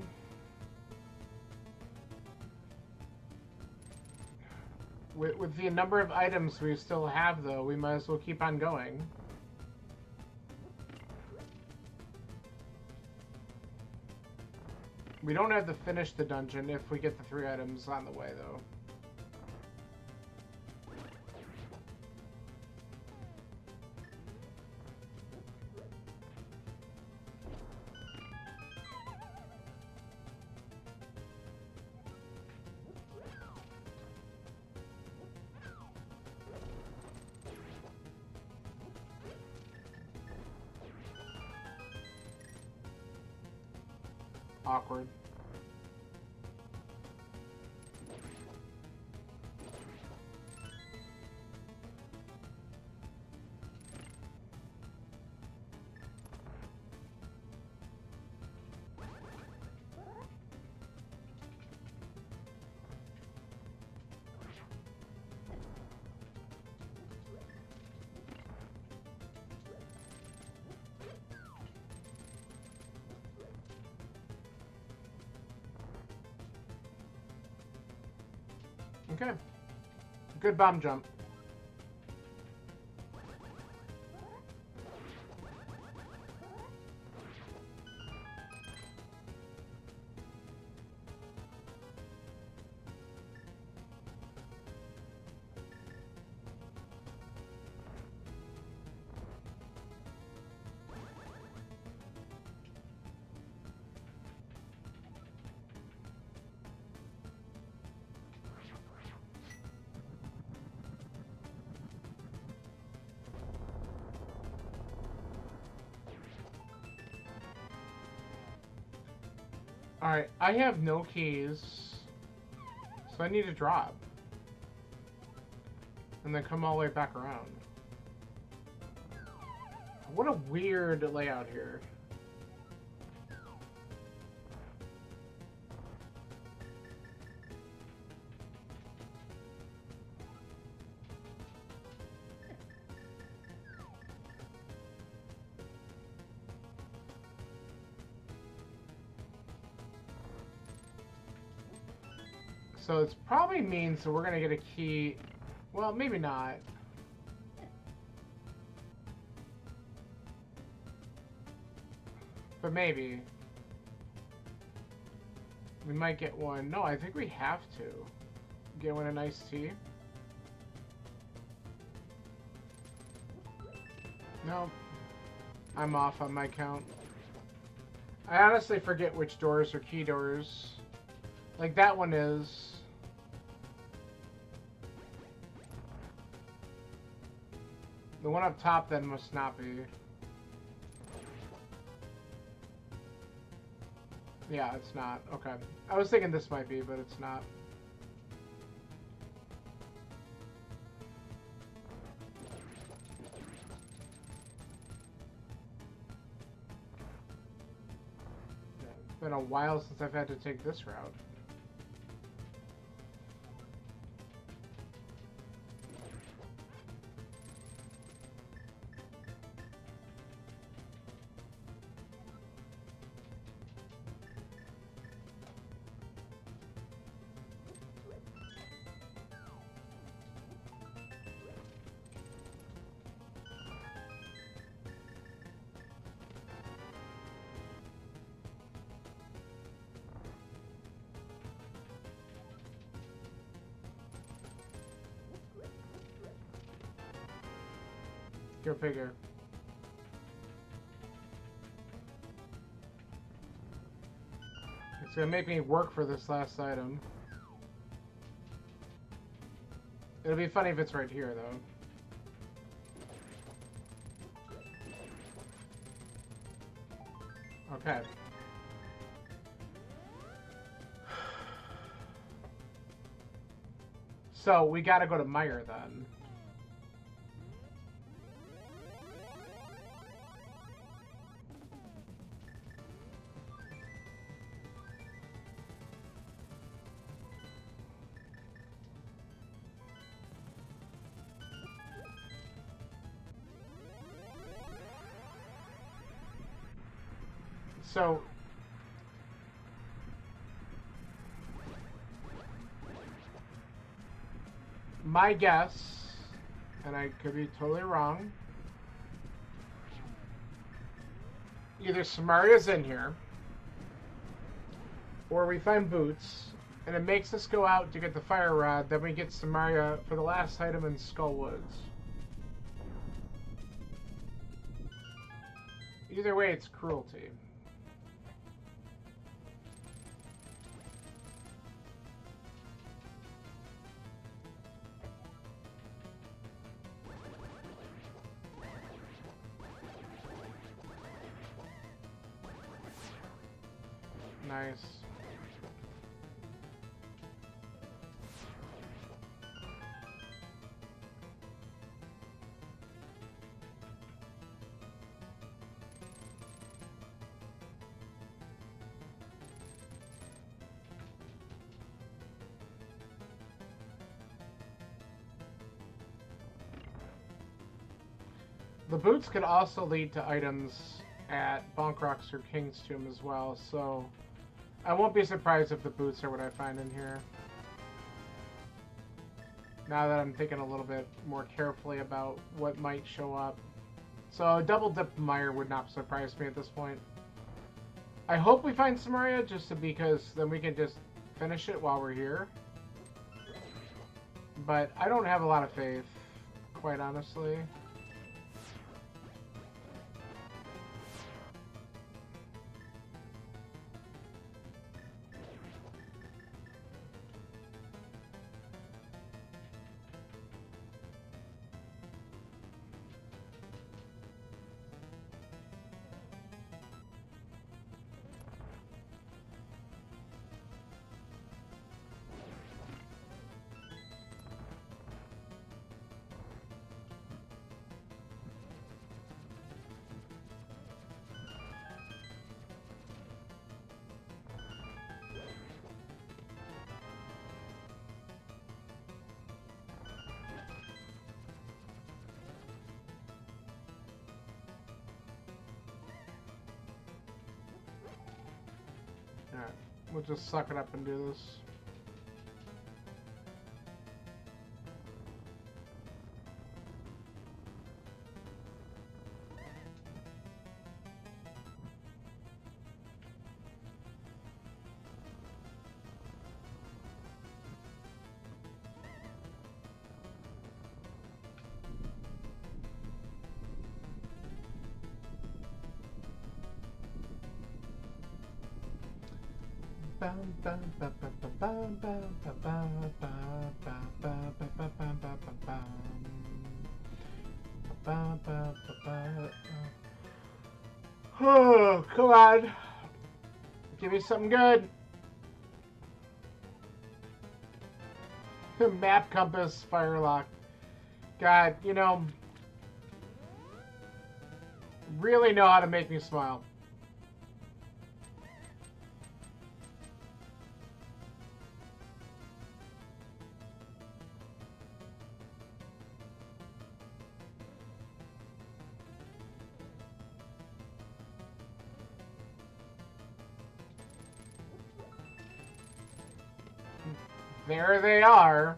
With the number of items we still have, though, we might as well keep on going. We don't have to finish the dungeon if we get the 3 items on the way, though. Awkward. Okay. Good bomb jump. Alright, I have no keys, so I need to drop. And then come all the way back around. What a weird layout here. So it probably means that we're gonna get a key. Well, maybe not. But maybe. We might get one. No, I think we have to. Get one an iced tea. No. I'm off on my count. I honestly forget which doors are key doors. Like that one is. The one up top then must not be. Yeah, it's not. Okay. I was thinking this might be, but it's not. Yeah, it's been a while since I've had to take this route. Go figure. It's gonna make me work for this last item. It'll be funny if it's right here, though. Okay. So, we gotta go to Meyer, then. So, my guess, and I could be totally wrong, either Samaria's in here, or we find Boots, and it makes us go out to get the fire rod, then we get Samaria for the last item in Skull Woods. Either way, it's cruelty. Nice. The boots could also lead to items at Bonkrox or King's Tomb as well, so I won't be surprised if the boots are what I find in here. Now that I'm thinking a little bit more carefully about what might show up. So double dip Meyer would not surprise me at this point. I hope we find Samaria just because then we can just finish it while we're here. But I don't have a lot of faith, quite honestly. Alright, we'll just suck it up and do this. Oh, come on. Give me something good. Map compass, firelock. God, you know, really know how to make me smile. There they are.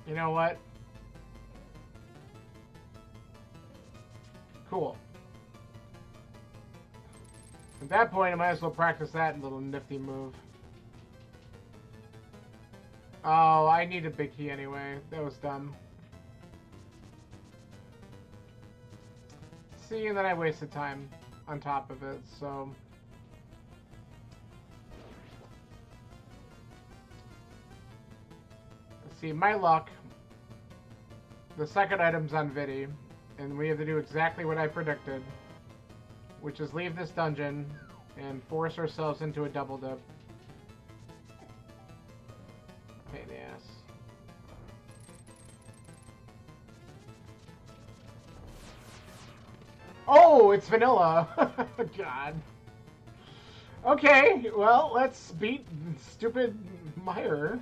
You know what? Cool. At that point, I might as well practice that little nifty move. Oh, I need a big key anyway. That was dumb. See, and then I wasted time on top of it, so... See, my luck, the second item's on Vidi, and we have to do exactly what I predicted, which is leave this dungeon and force ourselves into a double dip. Pain in the ass. Oh, it's vanilla! God. Okay, well, let's beat stupid Meyer.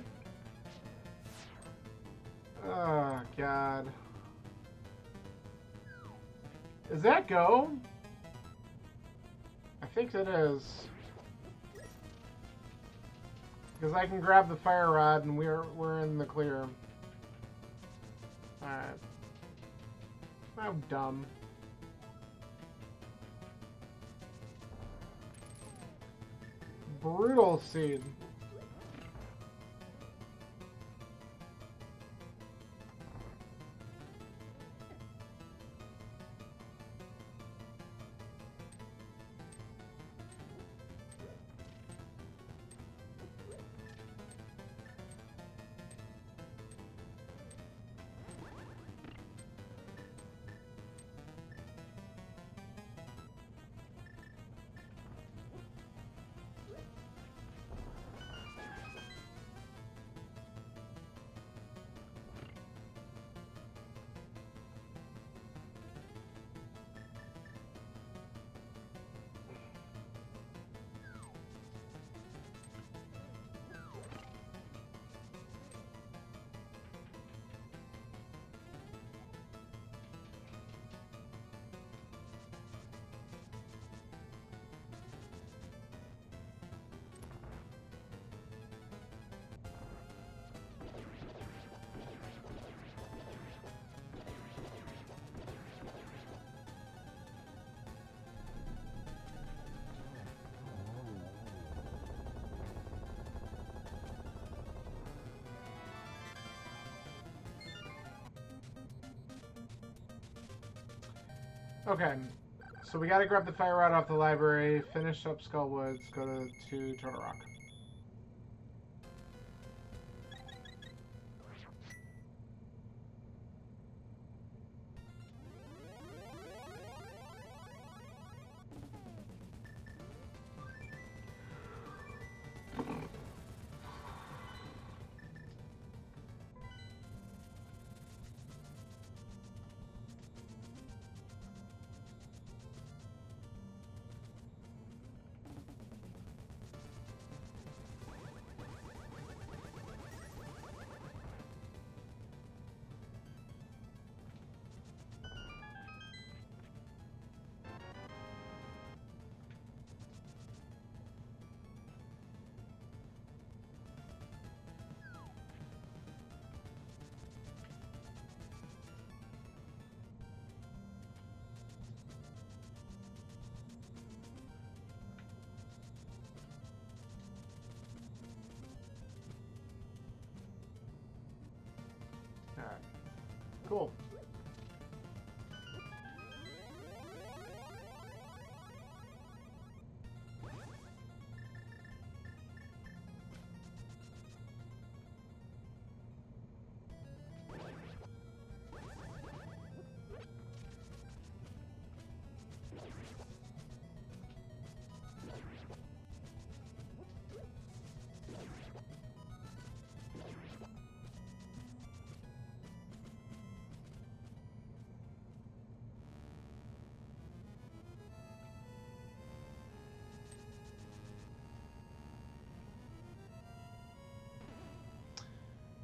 Oh, God. Does that go? I think it is. Because I can grab the fire rod and we're in the clear. Alright. How dumb. Brutal seed. Okay, so we gotta grab the fire rod off the library, finish up Skull Woods, go to Turtle Rock. Alright, cool.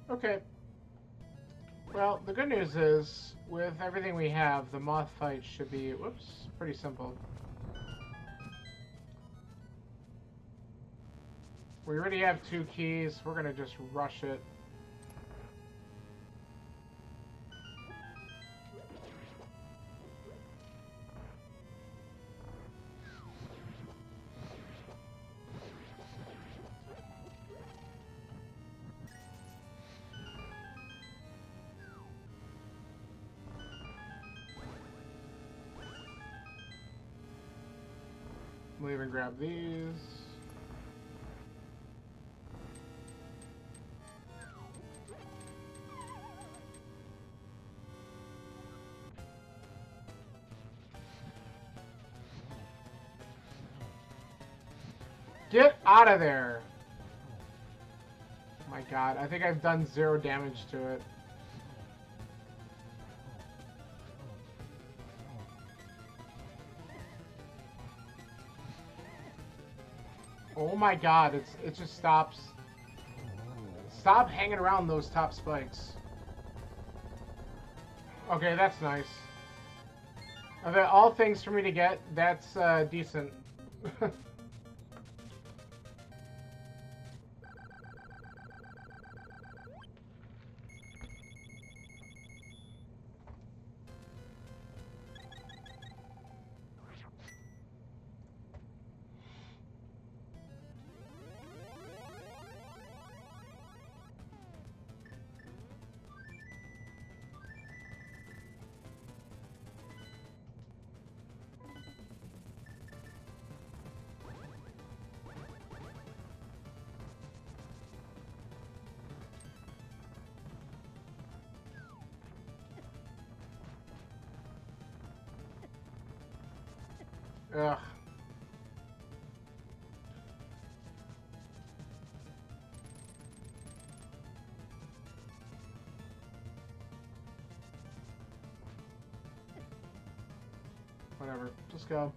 Okay. Well, the good news is, with everything we have, the moth fight should be, whoops, pretty simple. We already have 2 keys. We're gonna just rush it. We'll even grab these. Get out of there! Oh my god, I think I've done 0 damage to it. Oh my god, it just stops. Stop hanging around those top spikes. Okay, that's nice. Of all things for me to get, that's decent. Ugh. Whatever. Just go.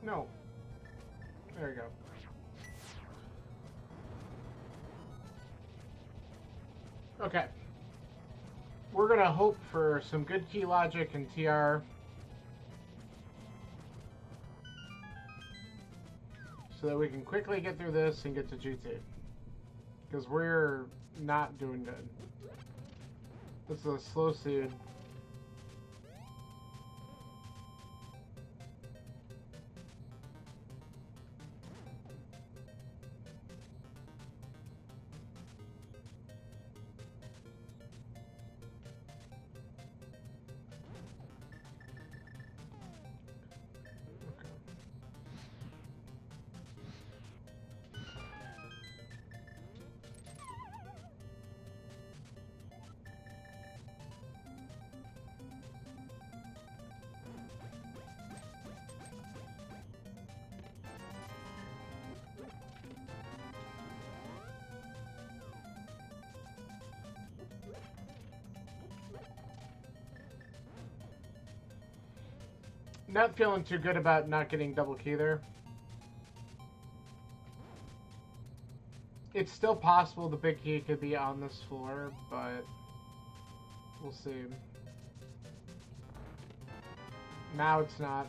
No. There you go. Okay. We're gonna hope for some good key logic and TR. So that we can quickly get through this and get to GT. Because we're not doing good. This is a slow seed. Not feeling too good about not getting double key there. It's still possible the big key could be on this floor, but we'll see. Now it's not.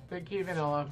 Big key vanilla.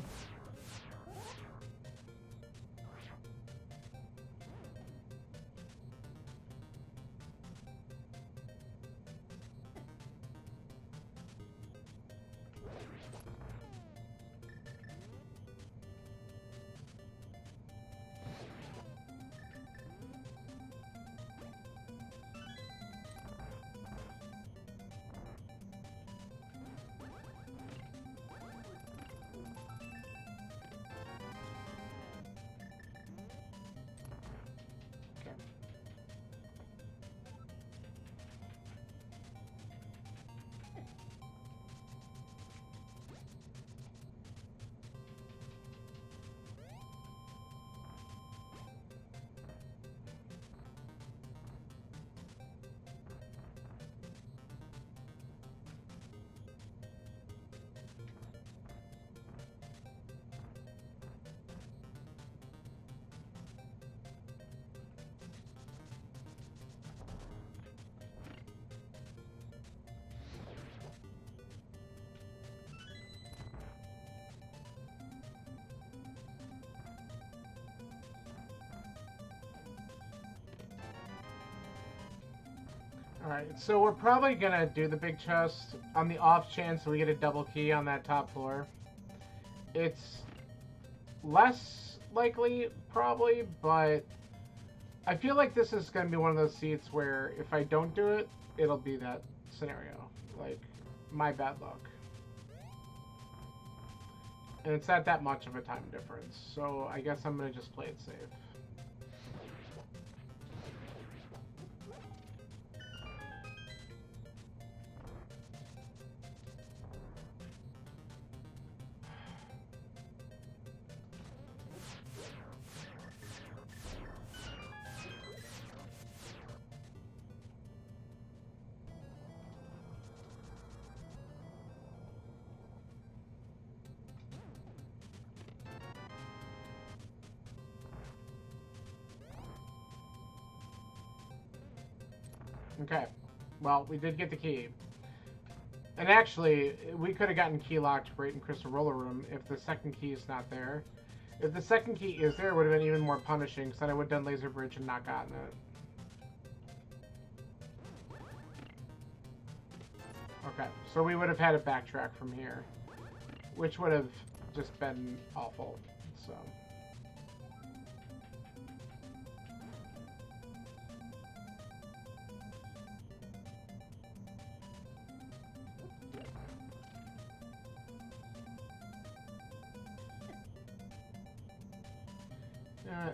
Alright, so we're probably gonna do the big chest on the off chance we get a double key on that top floor. It's less likely, probably, but I feel like this is gonna be one of those seats where if I don't do it, it'll be that scenario. Like, my bad luck. And it's not that much of a time difference, so I guess I'm gonna just play it safe. Okay, well, we did get the key. And actually, we could have gotten key locked right in Crystal Roller Room if the second key is not there. If the second key is there, it would have been even more punishing, because then I would have done Laser Bridge and not gotten it. Okay, so we would have had to backtrack from here, which would have just been awful, so... Uh,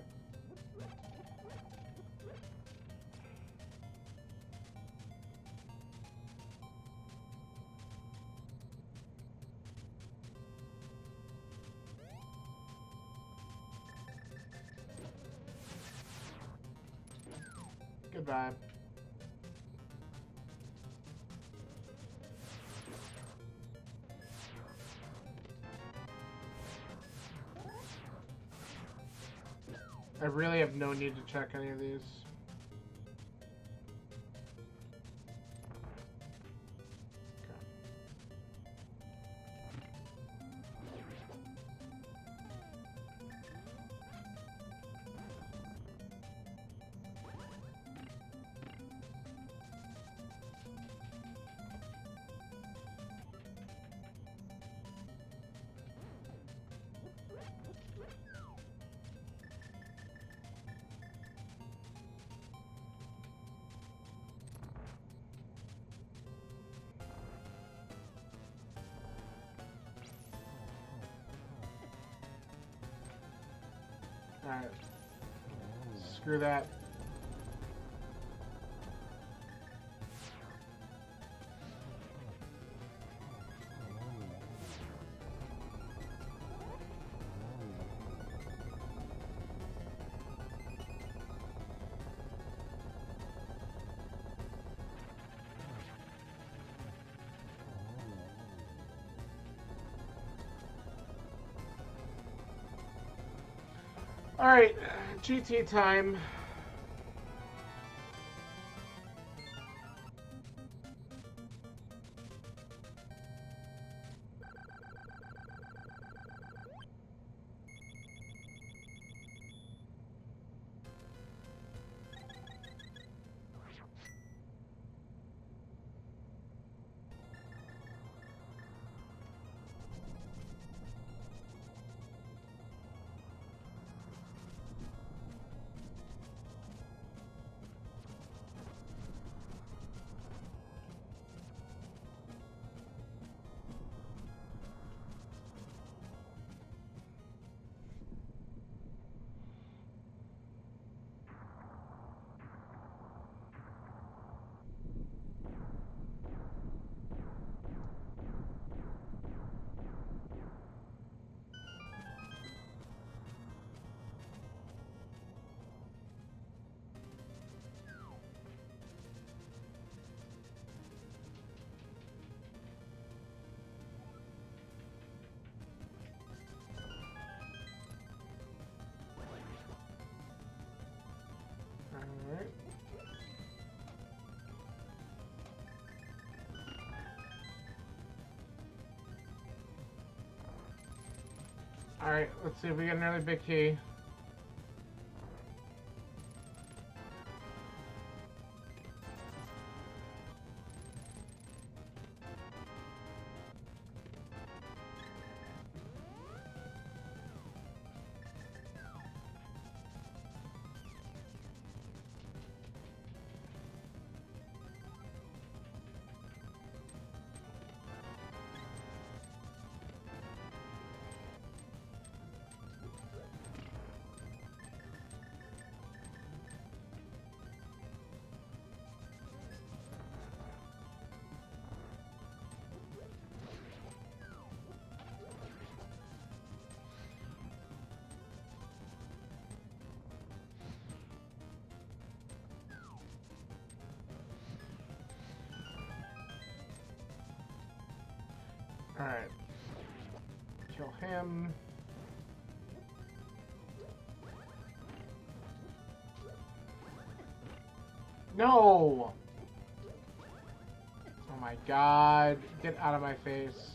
goodbye. I really have no need to check any of these. Alright. Screw that. Alright, GT time. Alright. Alright, let's see if we get another big key. Alright. Kill him. No! Oh my god. Get out of my face.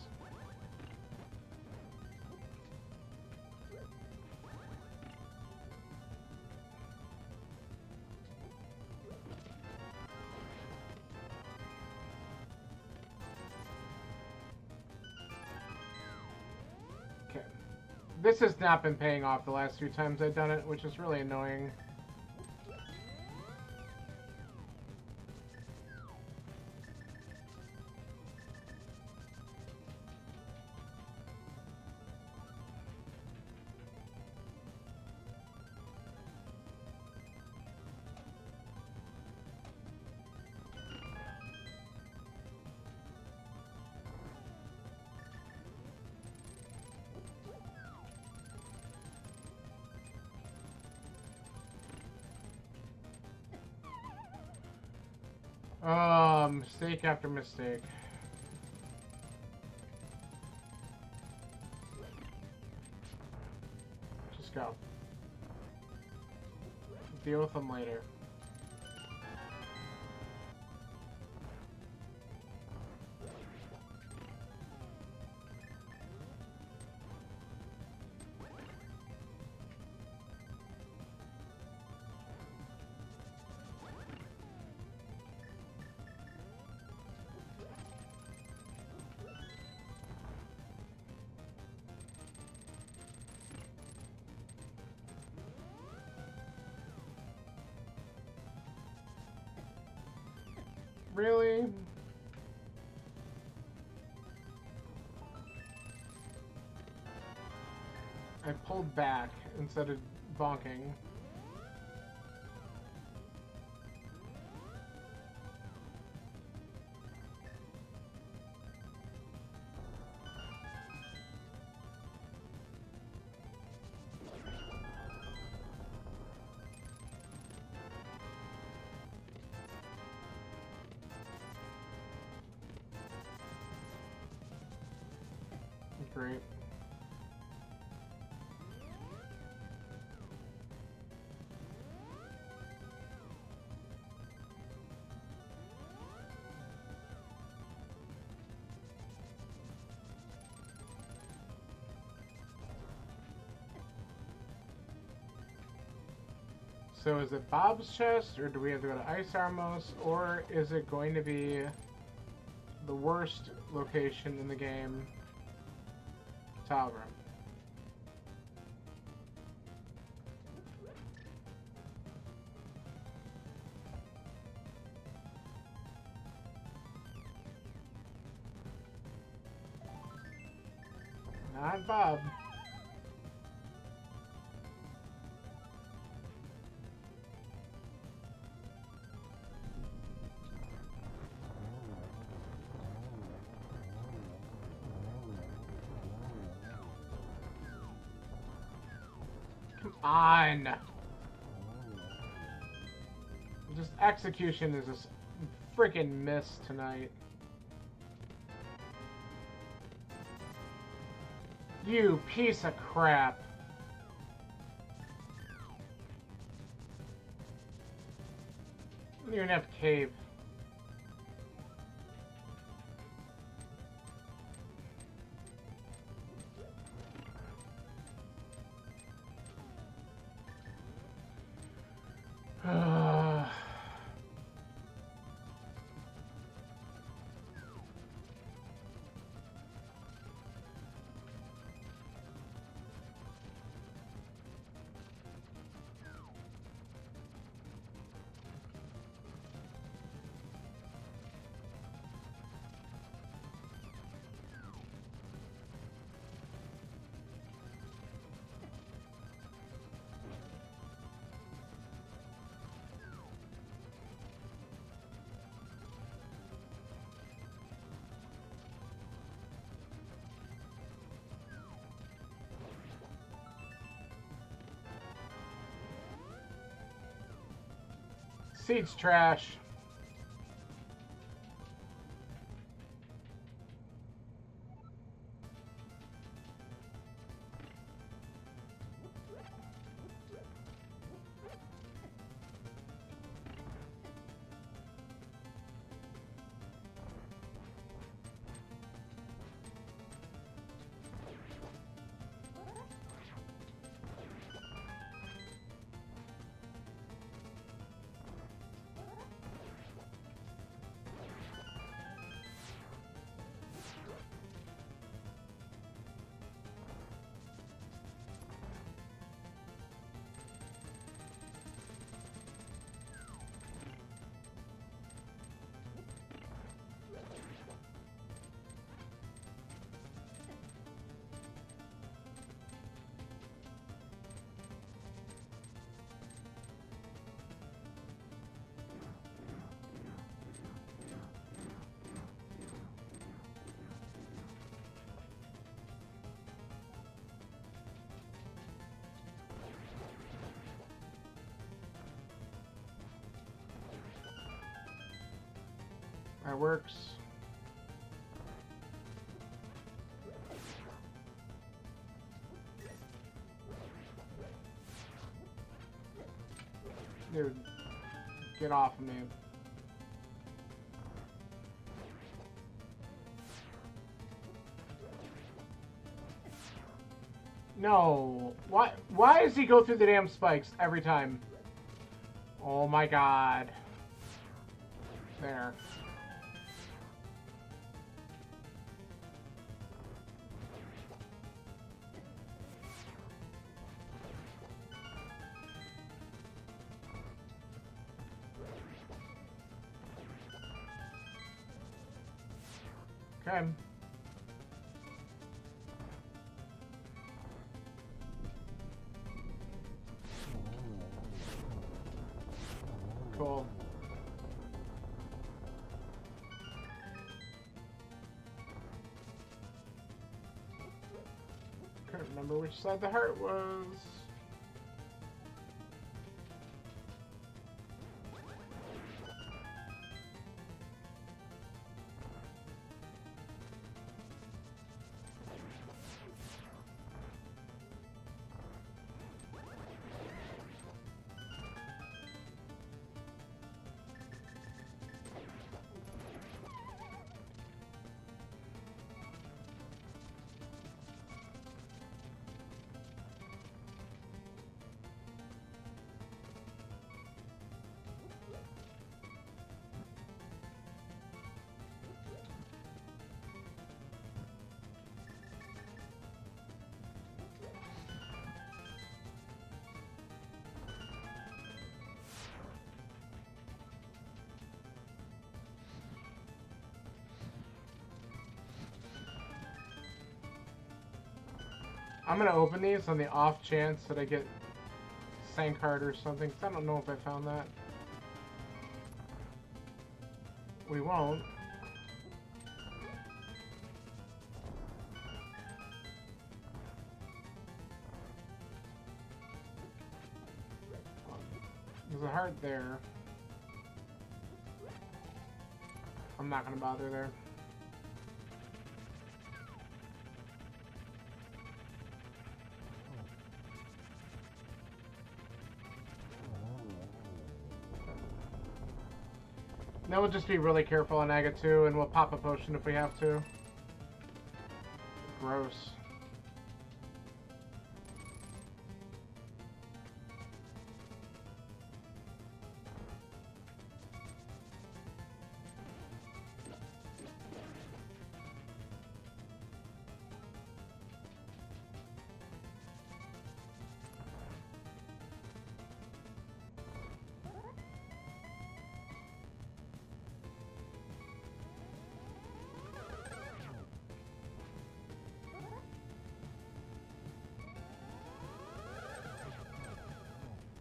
Okay. This has not been paying off the last few times I've done it, which is really annoying. Mistake after mistake. Just go. Deal with them later. Really? I pulled back instead of bonking. Great. So is it Bob's chest, or do we have to go to Ice Armos, or is it going to be the worst location in the game, Tile Room? Not Bob. Come on. Just execution is a freaking miss tonight. You piece of crap. You don't even have cave. Seed's trash. That works. Dude, get off of me. No. Why does he go through the damn spikes every time? Oh my god. There. Okay. Cool. Couldn't remember which side the heart was. I'm gonna open these on the off chance that I get Sank card or something, 'cause I don't know if I found that. We won't. There's a heart there. I'm not gonna bother there. Then we'll just be really careful on Aga 2, and we'll pop a potion if we have to. Gross.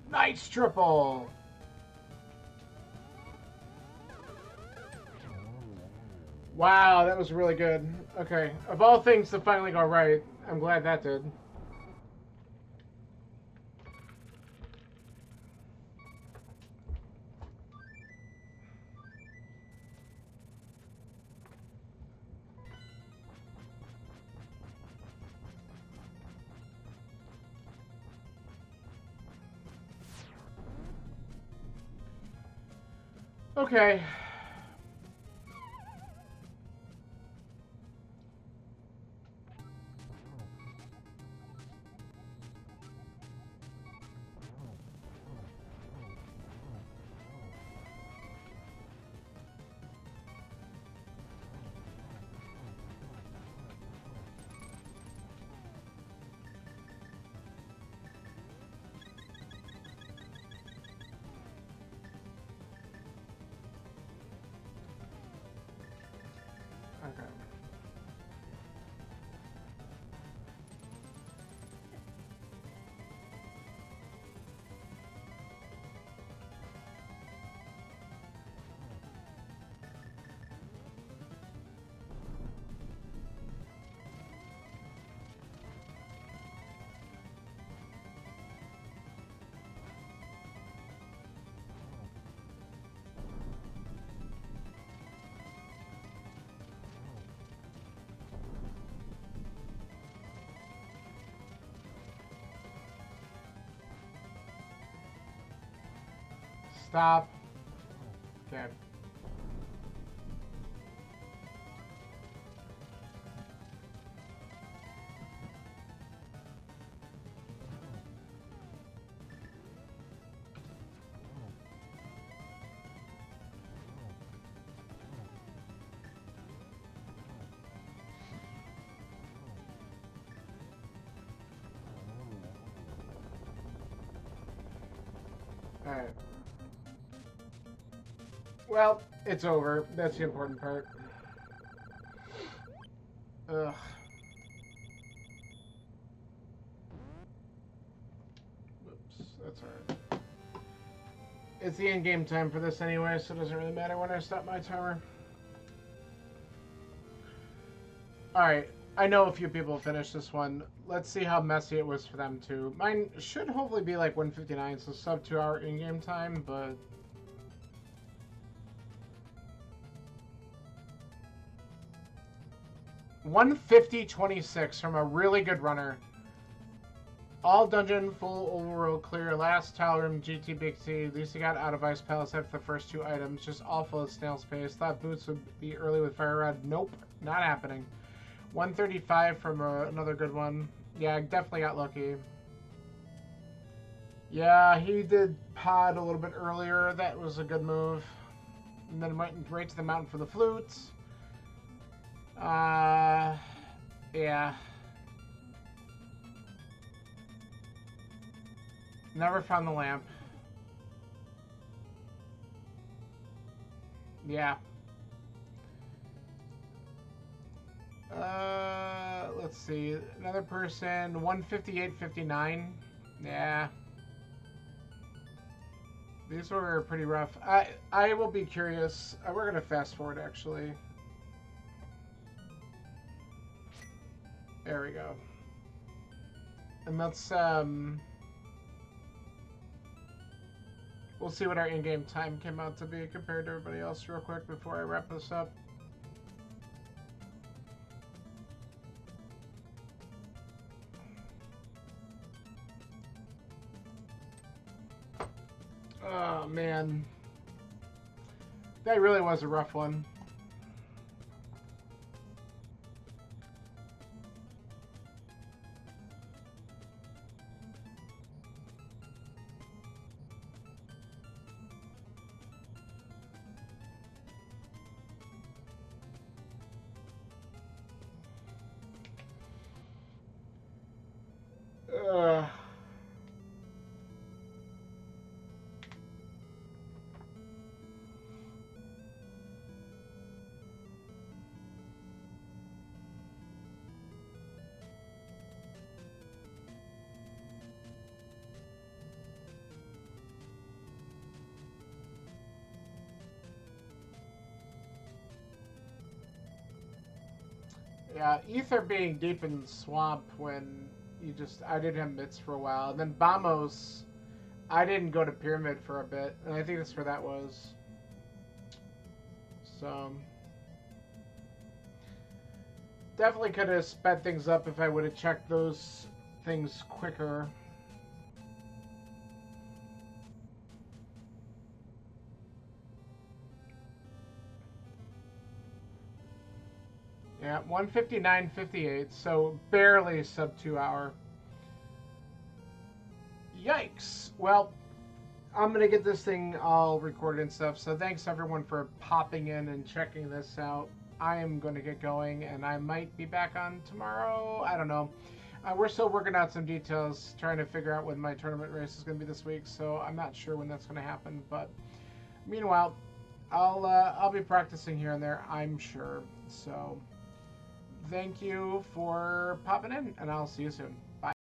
Nice triple! Wow, that was really good. Okay, of all things to finally go right, I'm glad that did. Okay. Stop. Okay. Alright. Well, it's over. That's the important part. Ugh. Whoops, that's alright. It's the in-game time for this anyway, so it doesn't really matter when I stop my timer. Alright, I know a few people finished this one. Let's see how messy it was for them too. Mine should hopefully be like 1:59, so sub 2 hour in-game time, but... $150.26 from a really good runner. All dungeon, full overworld clear, last tile room, GT Big T. At least he got out of Ice Palace after the first 2 items. Just all full of snail's pace. Thought boots would be early with Fire Rod. Nope, not happening. 135 from another good one. Yeah, I definitely got lucky. Yeah, he did pod a little bit earlier. That was a good move. And then went right to the mountain for the flutes. Yeah. Never found the lamp. Yeah. Let's see. Another person, 158.59. Yeah. These were pretty rough. I will be curious. We're gonna fast forward actually. There we go. And let's we'll see what our in-game time came out to be compared to everybody else real quick before I wrap this up. Oh, man. That really was a rough one. Yeah, Ether being deep in the swamp when I didn't have mitts for a while. And then Bamos, I didn't go to Pyramid for a bit. And I think that's where that was. So, definitely could have sped things up if I would have checked those things quicker. Yeah, 159.58, so barely sub 2 hour. Yikes. Well, I'm going to get this thing all recorded and stuff, so thanks everyone for popping in and checking this out. I am going to get going, and I might be back on tomorrow. I don't know. We're still working out some details, trying to figure out when my tournament race is going to be this week, so I'm not sure when that's going to happen, but meanwhile, I'll be practicing here and there, I'm sure. So thank you for popping in, and I'll see you soon.